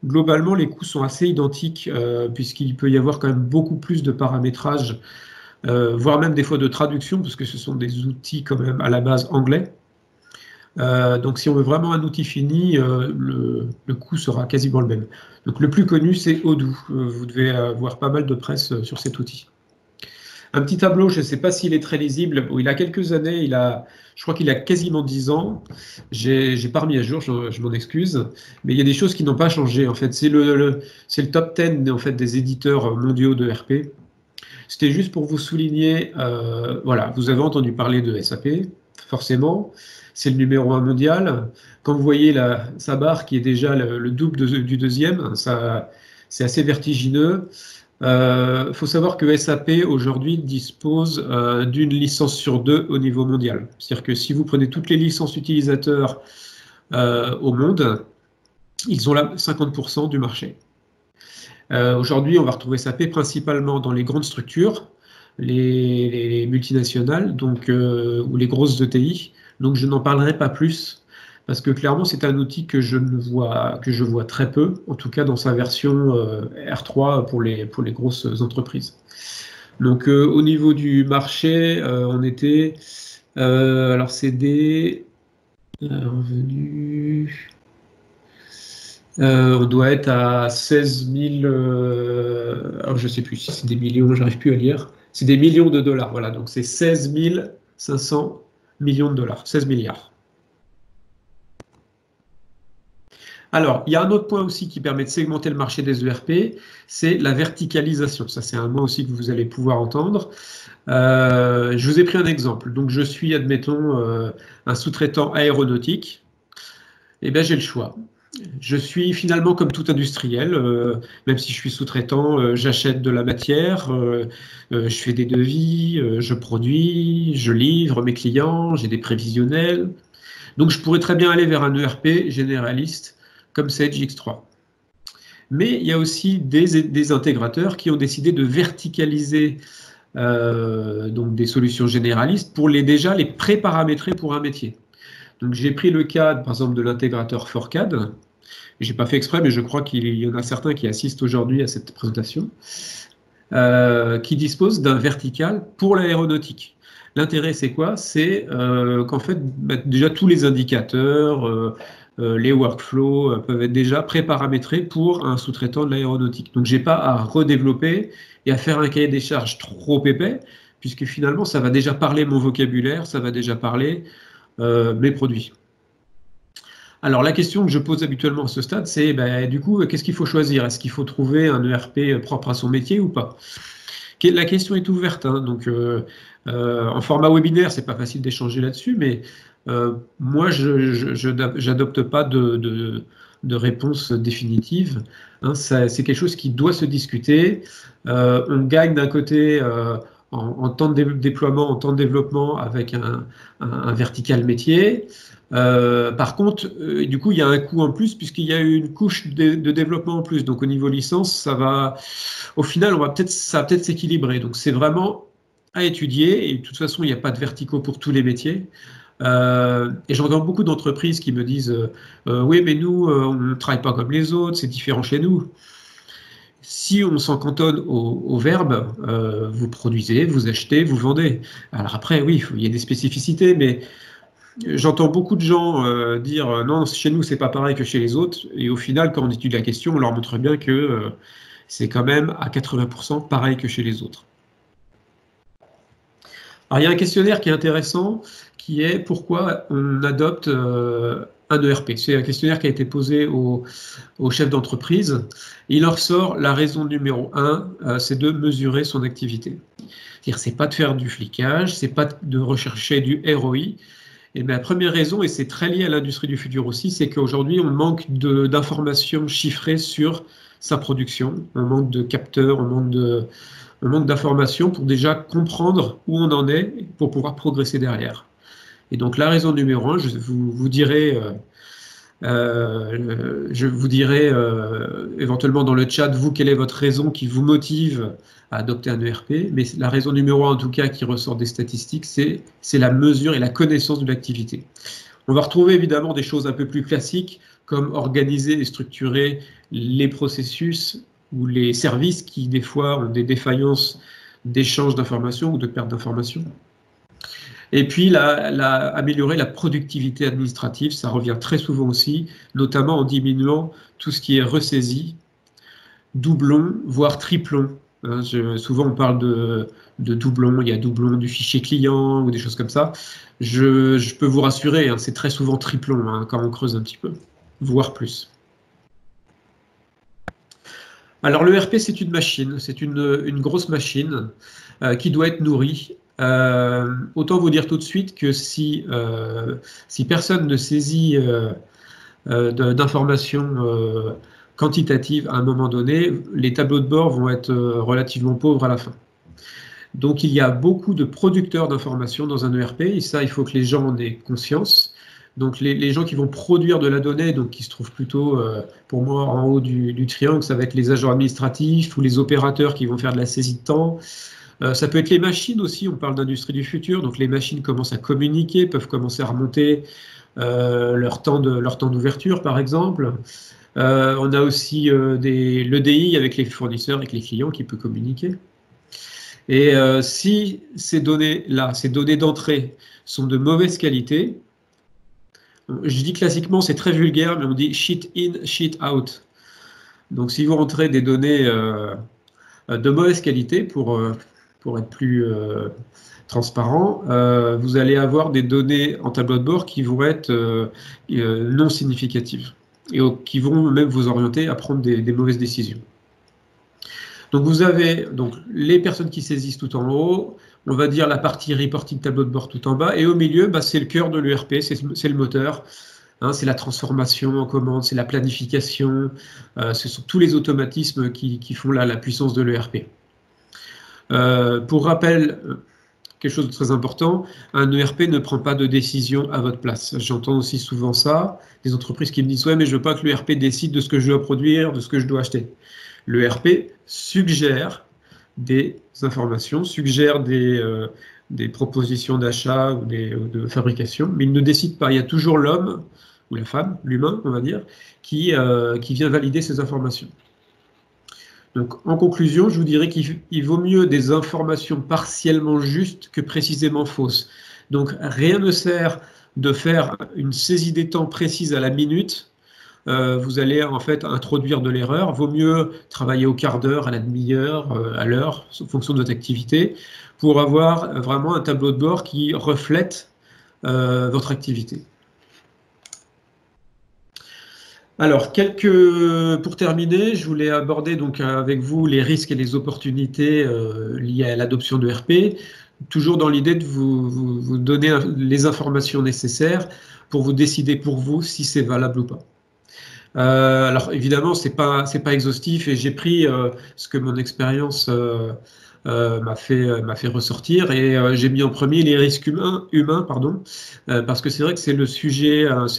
globalement, les coûts sont assez identiques, puisqu'il peut y avoir quand même beaucoup plus de paramétrage, voire même des fois de traduction, parce que ce sont des outils quand même à la base anglais. Donc si on veut vraiment un outil fini, le coût sera quasiment le même. Donc le plus connu, c'est Odoo. Vous devez avoir pas mal de presse sur cet outil. Un petit tableau, je ne sais pas s'il est très lisible. Bon, il a quelques années, je crois qu'il a quasiment 10 ans. J'ai pas remis à jour, je m'en excuse. Mais il y a des choses qui n'ont pas changé. En fait, c'est le top 10 en fait, des éditeurs mondiaux de RP. C'était juste pour vous souligner, voilà, vous avez entendu parler de SAP, forcément. C'est le numéro 1 mondial. Quand vous voyez sa barre qui est déjà le double du deuxième, c'est assez vertigineux. Faut savoir que SAP aujourd'hui dispose d'une licence sur 2 au niveau mondial. C'est-à-dire que si vous prenez toutes les licences utilisateurs au monde, ils ont là 50% du marché. Aujourd'hui, on va retrouver SAP principalement dans les grandes structures, les multinationales, donc, ou les grosses ETI. Donc je n'en parlerai pas plus, parce que clairement c'est un outil que je vois très peu, en tout cas dans sa version R3 pour les grosses entreprises. Donc au niveau du marché, on était, alors c'est des revenus, on doit être à 16 000, alors je ne sais plus si c'est des millions, j'arrive plus à lire, c'est des millions de dollars, voilà, donc c'est 16 500 millions de dollars, 16 milliards. Alors, il y a un autre point aussi qui permet de segmenter le marché des ERP, c'est la verticalisation. Ça, c'est un mot aussi que vous allez pouvoir entendre. Je vous ai pris un exemple. Donc, je suis, admettons, un sous-traitant aéronautique. Eh bien, j'ai le choix. Je suis finalement comme tout industriel, même si je suis sous-traitant, j'achète de la matière, je fais des devis, je produis, je livre mes clients, j'ai des prévisionnels. Donc je pourrais très bien aller vers un ERP généraliste comme Sage X3. Mais il y a aussi des intégrateurs qui ont décidé de verticaliser donc des solutions généralistes pour déjà les pré-paramétrer pour un métier. Donc j'ai pris le cas, par exemple, de l'intégrateur Forcad. Je n'ai pas fait exprès, mais je crois qu'il y en a certains qui assistent aujourd'hui à cette présentation, qui disposent d'un vertical pour l'aéronautique. L'intérêt, c'est quoi? C'est qu'en fait, déjà tous les indicateurs, les workflows peuvent être déjà pré-paramétrés pour un sous-traitant de l'aéronautique. Donc, je n'ai pas à redévelopper et à faire un cahier des charges trop épais, puisque finalement, ça va déjà parler mon vocabulaire, ça va déjà parler mes produits. Alors, la question que je pose habituellement à ce stade, c'est du coup, qu'est-ce qu'il faut choisir? Est-ce qu'il faut trouver un ERP propre à son métier ou pas? La question est ouverte, hein, donc en format webinaire, c'est pas facile d'échanger là-dessus, mais moi, je n'adopte pas de réponse définitive. Hein, c'est quelque chose qui doit se discuter. On gagne d'un côté en temps de déploiement, en temps de développement avec un vertical métier. Par contre, du coup, il y a un coût en plus puisqu'il y a une couche de développement en plus. Donc, au niveau licence, ça va, au final, ça va peut-être s'équilibrer. Donc, c'est vraiment à étudier. Et de toute façon, il n'y a pas de verticaux pour tous les métiers. Et j'entends beaucoup d'entreprises qui me disent oui, mais nous, on ne travaille pas comme les autres, c'est différent chez nous. Si on s'en cantonne au verbe, vous produisez, vous achetez, vous vendez. Alors après, oui, il y a des spécificités, mais j'entends beaucoup de gens dire non, chez nous, c'est pas pareil que chez les autres. Et au final, quand on étudie la question, on leur montre bien que c'est quand même à 80% pareil que chez les autres. Alors, il y a un questionnaire qui est intéressant, qui est pourquoi on adopte un ERP. C'est un questionnaire qui a été posé aux chefs d'entreprise. Il en ressort la raison numéro 1, c'est de mesurer son activité. C'est-à-dire, c'est pas de faire du flicage, c'est pas de rechercher du ROI. Et la première raison, et c'est très lié à l'industrie du futur aussi, c'est qu'aujourd'hui, on manque d'informations chiffrées sur sa production. On manque de capteurs, on manque on manque d'informations pour déjà comprendre où on en est pour pouvoir progresser derrière. Et donc la raison numéro 1, je vous dirai éventuellement dans le chat, vous, quelle est votre raison qui vous motive à adopter un ERP, mais la raison numéro 1 en tout cas qui ressort des statistiques, c'est la mesure et la connaissance de l'activité. On va retrouver évidemment des choses un peu plus classiques comme organiser et structurer les processus ou les services qui des fois ont des défaillances d'échange d'informations ou de perte d'informations. Et puis, améliorer la productivité administrative, ça revient très souvent aussi, notamment en diminuant tout ce qui est ressaisie, doublons, voire triplons. Souvent, on parle de doublons, il y a doublons du fichier client ou des choses comme ça. Je peux vous rassurer, hein, c'est très souvent triplons hein, quand on creuse un petit peu, voire plus. Alors, l'ERP, c'est une machine, c'est une grosse machine qui doit être nourrie. Autant vous dire tout de suite que si personne ne saisit d'informations quantitatives à un moment donné, les tableaux de bord vont être relativement pauvres à la fin. Donc il y a beaucoup de producteurs d'informations dans un ERP, et ça il faut que les gens en aient conscience. Donc les gens qui vont produire de la donnée, donc qui se trouvent plutôt pour moi en haut du triangle, ça va être les agents administratifs ou les opérateurs qui vont faire de la saisie de temps. Ça peut être les machines aussi, on parle d'industrie du futur, donc les machines commencent à communiquer, peuvent commencer à remonter leur temps d'ouverture par exemple. On a aussi l'EDI avec les fournisseurs, avec les clients qui peut communiquer. Et si ces données-là, ces données d'entrée sont de mauvaise qualité, je dis classiquement, c'est très vulgaire, mais on dit sheet in, sheet out. Donc si vous rentrez des données de mauvaise qualité pour être plus transparent, vous allez avoir des données en tableau de bord qui vont être non significatives et qui vont même vous orienter à prendre des mauvaises décisions. Donc vous avez donc, les personnes qui saisissent tout en haut, on va dire la partie reporting tableau de bord tout en bas, et au milieu, bah, c'est le cœur de l'ERP, c'est le moteur. Hein, c'est la transformation en commande, c'est la planification, ce sont tous les automatismes qui font la puissance de l'ERP. Pour rappel, quelque chose de très important, un ERP ne prend pas de décision à votre place. J'entends aussi souvent ça, des entreprises qui me disent « Ouais, mais je veux pas que l'ERP décide de ce que je dois produire, de ce que je dois acheter. » L'ERP suggère des informations, suggère des propositions d'achat ou de fabrication, mais il ne décide pas. Il y a toujours l'homme ou la femme, l'humain, on va dire, qui vient valider ces informations. Donc, en conclusion, je vous dirais qu'il vaut mieux des informations partiellement justes que précisément fausses. Donc, rien ne sert de faire une saisie des temps précise à la minute. Vous allez en fait introduire de l'erreur. Vaut mieux travailler au quart d'heure, à la demi-heure, à l'heure, en fonction de votre activité, pour avoir vraiment un tableau de bord qui reflète votre activité. Alors, pour terminer, je voulais aborder donc avec vous les risques et les opportunités liées à l'adoption de RP, toujours dans l'idée de vous donner les informations nécessaires pour vous décider pour vous si c'est valable ou pas. Alors évidemment, c'est pas exhaustif et j'ai pris ce que mon expérience m'a fait ressortir et j'ai mis en premier les risques humains pardon, parce que c'est vrai que c'est un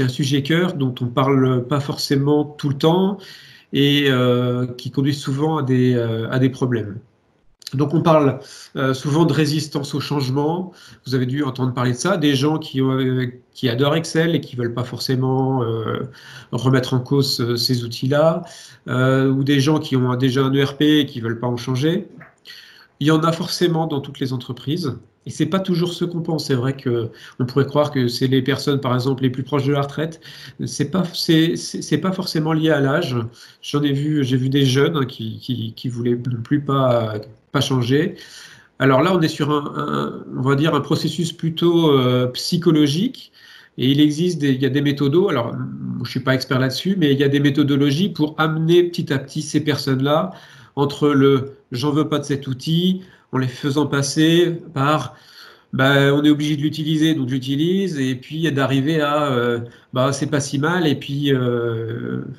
sujet cœur dont on parle pas forcément tout le temps et qui conduit souvent à des problèmes. Donc on parle souvent de résistance au changement, vous avez dû entendre parler de ça, des gens qui adorent Excel et qui ne veulent pas forcément remettre en cause ces outils-là, ou des gens qui ont déjà un ERP et qui ne veulent pas en changer. Il y en a forcément dans toutes les entreprises, et ce n'est pas toujours ce qu'on pense. C'est vrai qu'on pourrait croire que c'est les personnes, par exemple, les plus proches de la retraite. C'est pas forcément lié à l'âge. J'ai vu des jeunes qui voulaient non plus pas changer. Alors là, on est sur on va dire un processus plutôt psychologique. Et il y a des méthodos, alors je ne suis pas expert là-dessus, mais il y a des méthodologies pour amener petit à petit ces personnes-là entre le « j'en veux pas de cet outil », en les faisant passer par on est obligé de l'utiliser, donc j'utilise, et puis d'arriver à c'est pas si mal, et puis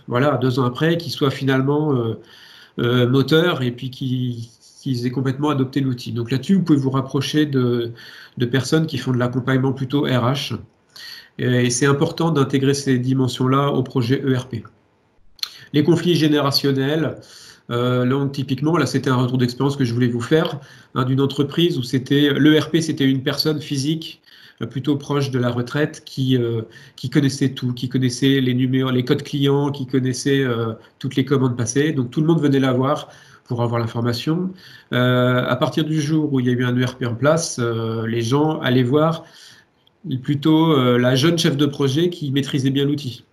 voilà, 2 ans après, qu'il soit finalement moteur, et puis qu'ils aient complètement adopté l'outil. Donc là-dessus, vous pouvez vous rapprocher de personnes qui font de l'accompagnement plutôt RH. Et c'est important d'intégrer ces dimensions-là au projet ERP. Les conflits générationnels, donc typiquement, là c'était un retour d'expérience que je voulais vous faire, hein, d'une entreprise où l'ERP c'était une personne physique plutôt proche de la retraite qui connaissait tout, qui connaissait les numéros, les codes clients, qui connaissait toutes les commandes passées. Donc tout le monde venait la voir pour avoir l'information. À partir du jour où il y a eu un ERP en place, les gens allaient voir plutôt la jeune chef de projet qui maîtrisait bien l'outil.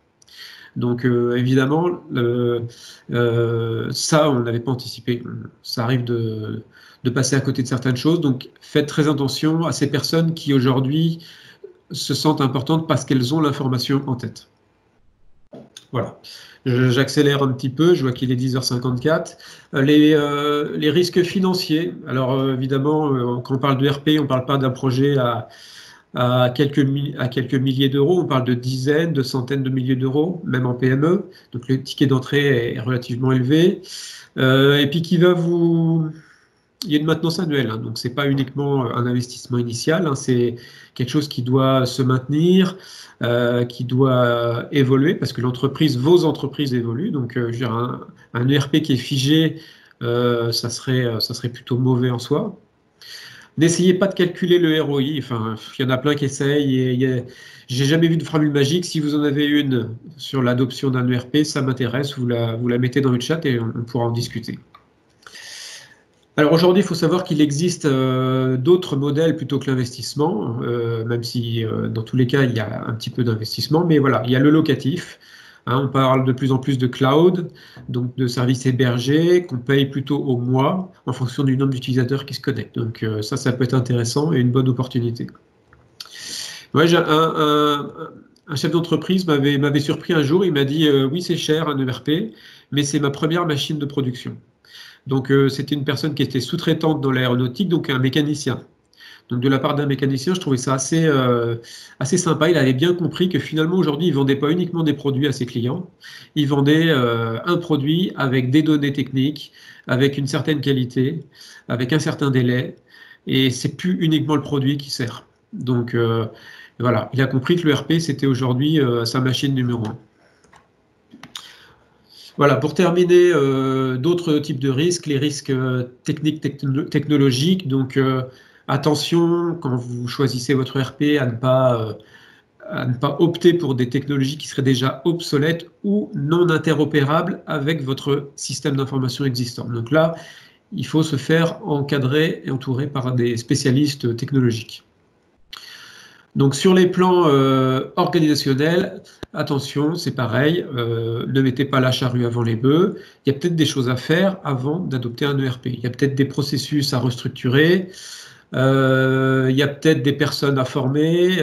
Donc évidemment, ça, on n'avait pas anticipé. Ça arrive de passer à côté de certaines choses. Donc faites très attention à ces personnes qui aujourd'hui se sentent importantes parce qu'elles ont l'information en tête. Voilà. J'accélère un petit peu, je vois qu'il est 10h54. Les risques financiers. Alors évidemment, quand on parle de RP, on ne parle pas d'un projet à quelques milliers d'euros, on parle de dizaines, de centaines de milliers d'euros, même en PME. Donc le ticket d'entrée est relativement élevé. Et puis il y a une maintenance annuelle, hein, donc ce n'est pas uniquement un investissement initial, hein, c'est quelque chose qui doit se maintenir, qui doit évoluer, parce que vos entreprises évoluent. Donc je veux dire, un ERP qui est figé, ça serait plutôt mauvais en soi. N'essayez pas de calculer le ROI. Enfin, il y en a plein qui essayent. J'ai jamais vu de formule magique. Si vous en avez une sur l'adoption d'un ERP, ça m'intéresse. Vous la mettez dans le chat et on pourra en discuter. Alors aujourd'hui, il faut savoir qu'il existe d'autres modèles plutôt que l'investissement, même si dans tous les cas, il y a un petit peu d'investissement. Mais voilà, il y a le locatif. Hein, on parle de plus en plus de cloud, donc de services hébergés qu'on paye plutôt au mois en fonction du nombre d'utilisateurs qui se connectent. Donc ça peut être intéressant et une bonne opportunité. Ouais, un chef d'entreprise m'avait surpris un jour. Il m'a dit oui, c'est cher un ERP, mais c'est ma première machine de production. Donc c'était une personne qui était sous-traitante dans l'aéronautique, donc un mécanicien. Donc de la part d'un mécanicien, je trouvais ça assez sympa. Il avait bien compris que finalement aujourd'hui, il ne vendait pas uniquement des produits à ses clients, il vendait un produit avec des données techniques, avec une certaine qualité, avec un certain délai, et c'est plus uniquement le produit qui sert. Donc voilà, il a compris que l'ERP, c'était aujourd'hui sa machine numéro 1. Voilà, pour terminer, d'autres types de risques, les risques techniques, technologiques. Donc, attention, quand vous choisissez votre ERP, à ne pas opter pour des technologies qui seraient déjà obsolètes ou non interopérables avec votre système d'information existant. Donc là, il faut se faire encadrer et entourer par des spécialistes technologiques. Donc sur les plans organisationnels, attention, c'est pareil, ne mettez pas la charrue avant les bœufs. Il y a peut-être des choses à faire avant d'adopter un ERP. Il y a peut-être des processus à restructurer. Il y a peut-être des personnes à former.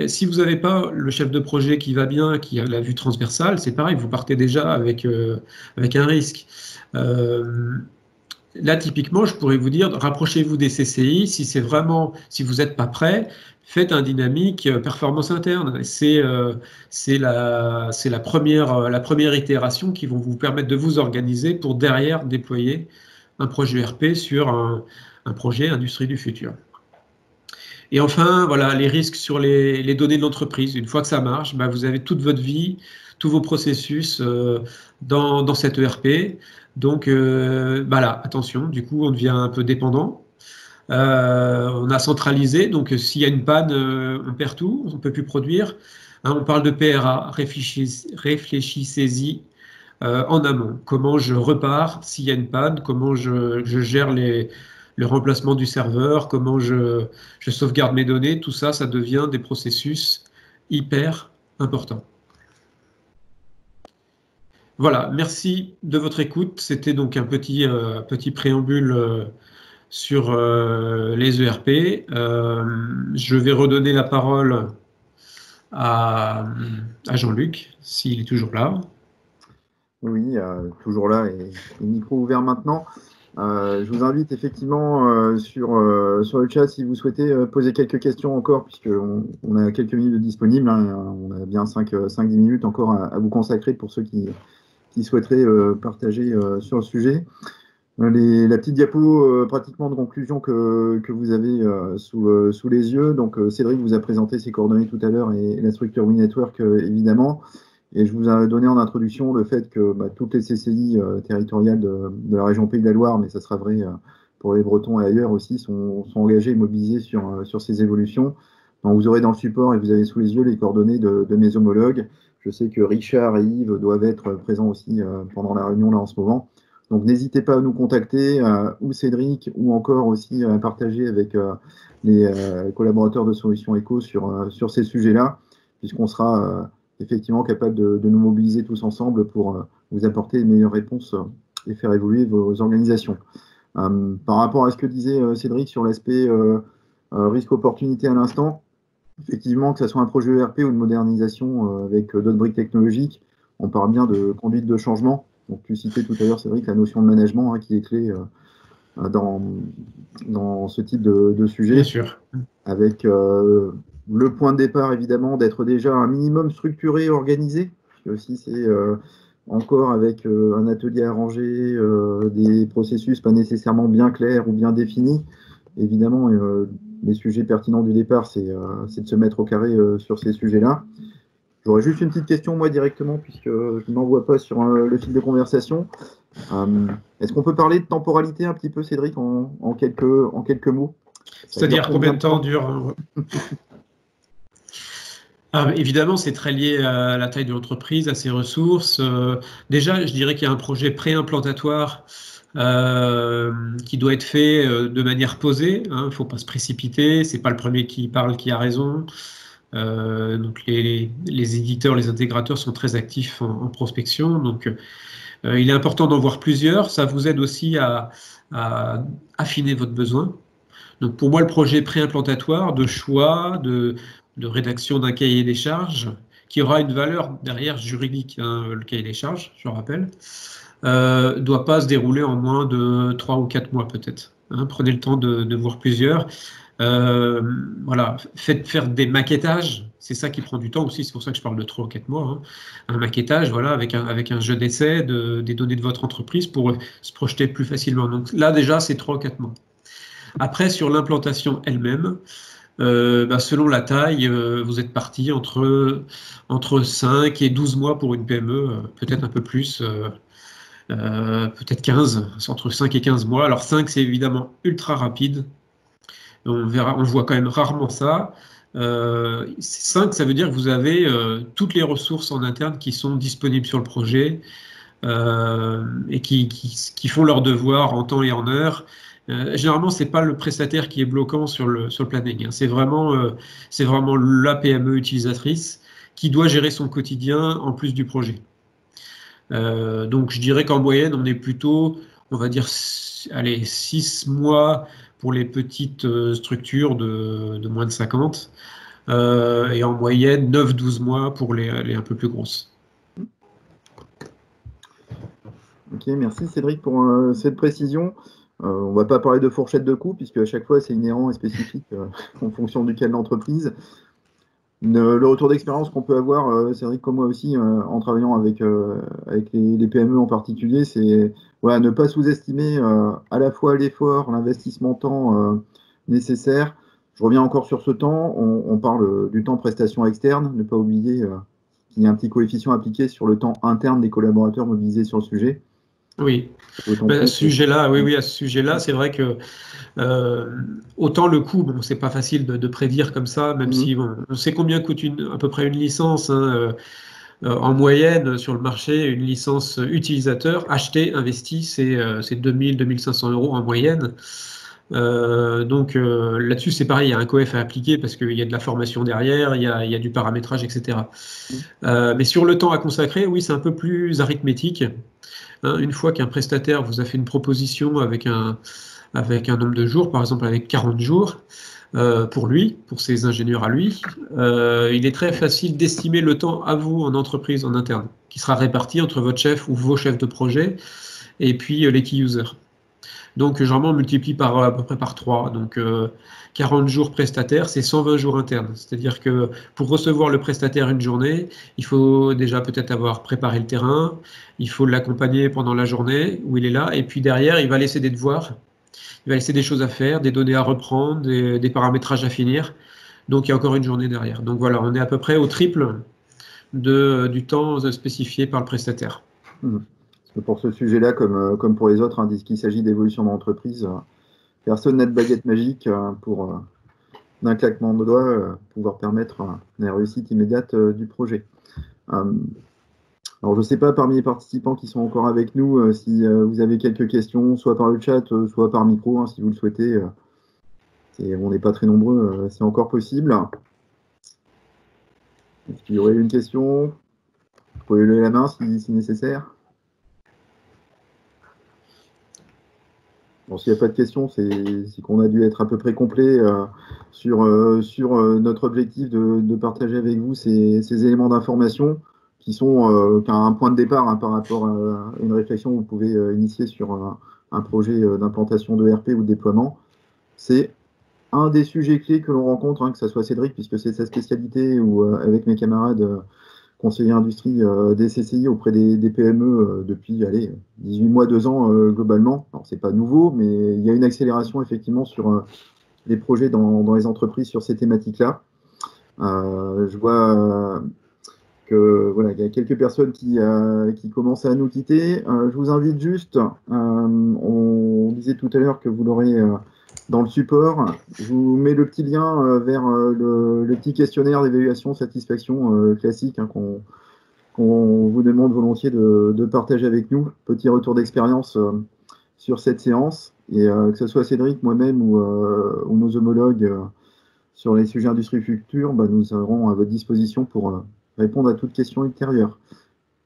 Si vous n'avez pas le chef de projet qui va bien, qui a la vue transversale, c'est pareil, vous partez déjà avec un risque. Là, typiquement, je pourrais vous dire, rapprochez-vous des CCI. Si vous n'êtes pas prêt, faites un dynamique performance interne. C'est la première itération qui vont vous permettre de vous organiser pour derrière déployer un projet ERP sur un projet industrie du futur. Et enfin, voilà, les risques sur les données de l'entreprise. Une fois que ça marche, vous avez toute votre vie, tous vos processus dans cet ERP. Donc, là, attention, du coup, on devient un peu dépendant. On a centralisé, donc s'il y a une panne, on perd tout, on ne peut plus produire. Hein, on parle de PRA, réfléchissez-y en amont. Comment je repars s'il y a une panne, comment je gère le remplacement du serveur, comment je sauvegarde mes données, tout ça, ça devient des processus hyper importants. Voilà, merci de votre écoute. C'était donc un petit préambule sur les ERP. Je vais redonner la parole à Jean-Luc, s'il est toujours là. Oui, toujours là et micro ouvert maintenant. Je vous invite effectivement sur le chat si vous souhaitez poser quelques questions encore, puisqu'on a quelques minutes de disponibles. Hein, on a bien 5-10 minutes encore à vous consacrer pour ceux qui souhaiteraient partager sur le sujet. La petite diapo pratiquement de conclusion que vous avez sous les yeux. Donc, Cédric vous a présenté ses coordonnées tout à l'heure et la structure WeNetwork, évidemment. Et je vous ai donné en introduction le fait que toutes les CCI territoriales de la région Pays de la Loire, mais ça sera vrai pour les Bretons et ailleurs aussi, sont engagés et mobilisés sur ces évolutions. Donc, vous aurez dans le support et vous avez sous les yeux les coordonnées de mes homologues. Je sais que Richard et Yves doivent être présents aussi pendant la réunion là en ce moment. Donc, n'hésitez pas à nous contacter, ou Cédric, ou encore aussi à partager avec les collaborateurs de Solutions Éco sur ces sujets-là, puisqu'on sera effectivement capable de nous mobiliser tous ensemble pour vous apporter les meilleures réponses et faire évoluer vos organisations. Par rapport à ce que disait Cédric sur l'aspect risque-opportunité à l'instant, effectivement, que ce soit un projet ERP ou de modernisation avec d'autres briques technologiques, on parle bien de conduite de changement. Donc, tu citais tout à l'heure, Cédric, la notion de management qui est clé dans ce type de sujet. Bien sûr. Avec le point de départ, évidemment, d'être déjà un minimum structuré, organisé. Aussi, c'est encore avec un atelier arrangé, des processus pas nécessairement bien clairs ou bien définis. Évidemment, les sujets pertinents du départ, c'est de se mettre au carré sur ces sujets-là. J'aurais juste une petite question, moi, directement, puisque je n'en vois pas sur le fil de conversation. Est-ce qu'on peut parler de temporalité un petit peu, Cédric, en quelques mots? C'est-à-dire combien de temps dure évidemment, c'est très lié à la taille de l'entreprise, à ses ressources. Déjà, je dirais qu'il y a un projet pré-implantatoire qui doit être fait de manière posée. Il ne faut pas se précipiter. C'est pas le premier qui parle qui a raison. Donc les éditeurs, les intégrateurs sont très actifs en prospection. Donc il est important d'en voir plusieurs. Ça vous aide aussi à affiner votre besoin. Donc pour moi, le projet pré-implantatoire de choix, de rédaction d'un cahier des charges, qui aura une valeur derrière juridique, le cahier des charges, je rappelle, doit pas se dérouler en moins de 3 ou 4 mois peut-être. Prenez le temps de voir plusieurs. Voilà, faites faire des maquettages, c'est ça qui prend du temps aussi, c'est pour ça que je parle de 3 ou 4 mois. Un maquettage, voilà, avec un jeu d'essai des données de votre entreprise pour se projeter plus facilement. Donc là déjà, c'est 3 ou 4 mois. Après, sur l'implantation elle-même, selon la taille, vous êtes parti entre 5 et 12 mois pour une PME, peut-être un peu plus, peut-être 15, c'est entre 5 et 15 mois. Alors 5, c'est évidemment ultra rapide. On voit quand même rarement ça. 5, ça veut dire que vous avez toutes les ressources en interne qui sont disponibles sur le projet et qui font leur devoir en temps et en heure. Généralement, c'est pas le prestataire qui est bloquant sur le planning. C'est vraiment la PME utilisatrice qui doit gérer son quotidien en plus du projet. Donc, je dirais qu'en moyenne, on est plutôt, on va dire, 6 mois pour les petites structures de moins de 50 et en moyenne 9-12 mois pour les un peu plus grosses. Ok, merci Cédric pour cette précision. On ne va pas parler de fourchette de coût, puisque à chaque fois, c'est inhérent et spécifique en fonction duquel l'entreprise. Le retour d'expérience qu'on peut avoir, Cédric, comme moi aussi, en travaillant avec les PME en particulier, c'est ne pas sous-estimer à la fois l'effort, l'investissement temps nécessaire. Je reviens encore sur ce temps. On parle du temps prestation externe. Ne pas oublier qu'il y a un petit coefficient appliqué sur le temps interne des collaborateurs mobilisés sur le sujet. Oui, à ce sujet-là, c'est vrai que autant le coût, bon, c'est pas facile de prédire comme ça, même si on sait combien coûte à peu près une licence. En moyenne, sur le marché, une licence utilisateur achetée, investie, c'est 2000-2500 € en moyenne. Donc là-dessus, c'est pareil, il y a un coef à appliquer parce qu'il y a de la formation derrière, il y a du paramétrage, etc. Mais sur le temps à consacrer, oui, c'est un peu plus arithmétique. Une fois qu'un prestataire vous a fait une proposition avec un nombre de jours, par exemple avec 40 jours, pour ses ingénieurs à lui, il est très facile d'estimer le temps à vous en entreprise, en interne, qui sera réparti entre votre chef ou vos chefs de projet et puis les key users. Donc, généralement, on multiplie à peu près par 3. Donc, 40 jours prestataires, c'est 120 jours internes. C'est-à-dire que pour recevoir le prestataire une journée, il faut déjà peut-être avoir préparé le terrain, il faut l'accompagner pendant la journée où il est là, et puis derrière, il va laisser des devoirs, il va laisser des choses à faire, des données à reprendre, des paramétrages à finir. Donc, il y a encore une journée derrière. Donc voilà, on est à peu près au triple du temps spécifié par le prestataire. Parce que pour ce sujet-là, comme pour les autres, hein, dès qu'il s'agit d'évolution d'entreprise, personne n'a de baguette magique pour, d'un claquement de doigts, pouvoir permettre la réussite immédiate du projet. Alors, je ne sais pas parmi les participants qui sont encore avec nous si vous avez quelques questions, soit par le chat, soit par micro, hein, si vous le souhaitez. On n'est pas très nombreux, c'est encore possible. Est-ce qu'il y aurait une question? Vous pouvez lever la main si nécessaire. Bon, s'il n'y a pas de questions, c'est qu'on a dû être à peu près complet sur notre objectif de partager avec vous ces éléments d'information qui sont un point de départ hein, par rapport à une réflexion que vous pouvez initier sur un projet d'implantation de RP ou de déploiement. C'est un des sujets clés que l'on rencontre, hein, que ce soit Cédric, puisque c'est sa spécialité, ou avec mes camarades conseillers industrie des CCI auprès des PME depuis 18 mois, 2 ans globalement. Alors, c'est pas nouveau, mais il y a une accélération effectivement sur les projets dans les entreprises sur ces thématiques-là. Je vois que voilà, il y a quelques personnes qui commencent à nous quitter. Je vous invite juste, on disait tout à l'heure que vous l'aurez dans le support. Je vous mets le petit lien vers le petit questionnaire d'évaluation satisfaction classique hein, qu'on vous demande volontiers de partager avec nous. Petit retour d'expérience sur cette séance. Et que ce soit Cédric, moi-même ou nos homologues sur les sujets industrie future, nous serons à votre disposition pour répondre à toute question ultérieure.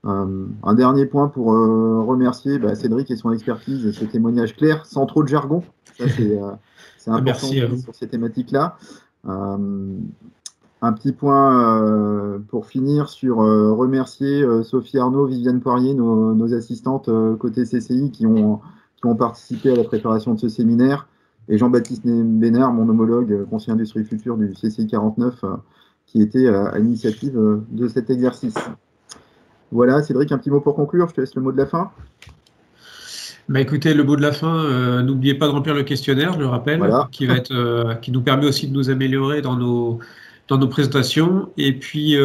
Un dernier point pour remercier Cédric et son expertise et ce témoignage clair, sans trop de jargon. Ça, c'est important. Merci à vous. Sur ces thématiques-là. Un petit point pour finir sur remercier Sophie Arnaud, Viviane Poirier, nos assistantes côté CCI qui ont participé à la préparation de ce séminaire, et Jean-Baptiste Bénard, mon homologue conseiller industrie future du CCI 49, qui était à l'initiative de cet exercice. Voilà, Cédric, un petit mot pour conclure, je te laisse le mot de la fin. Écoutez, le mot de la fin, n'oubliez pas de remplir le questionnaire, je le rappelle, voilà. qui nous permet aussi de nous améliorer dans nos présentations. Et puis,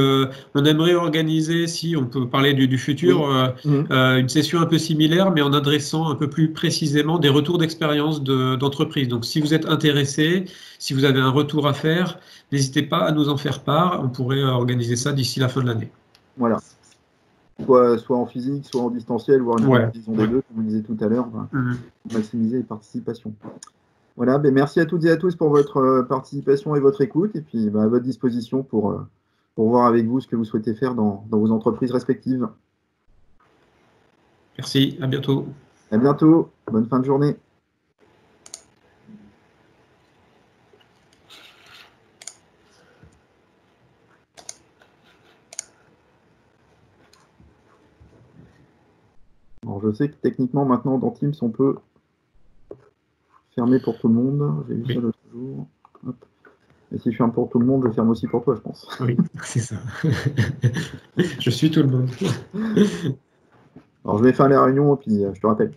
on aimerait organiser, si on peut parler du futur, oui. Une session un peu similaire, mais en adressant un peu plus précisément des retours d'expérience d'entreprise. Donc, si vous êtes intéressé, si vous avez un retour à faire, n'hésitez pas à nous en faire part. On pourrait organiser ça d'ici la fin de l'année. Voilà. Soit en physique, soit en distanciel, voire une combinaison des deux, comme vous le disiez tout à l'heure, maximiser les participations. Voilà, merci à toutes et à tous pour votre participation et votre écoute, et puis à votre disposition pour voir avec vous ce que vous souhaitez faire dans vos entreprises respectives. Merci, à bientôt. À bientôt, bonne fin de journée. Alors, je sais que techniquement, maintenant, dans Teams, on peut fermer pour tout le monde. J'ai vu ça l'autre jour. Hop. Et si je ferme pour tout le monde, je ferme aussi pour toi, je pense. Oui, c'est ça. Je suis tout le monde. Alors, je vais faire la réunion et puis je te rappelle.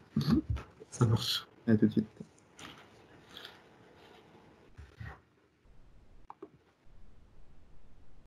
Ça marche. À tout de suite.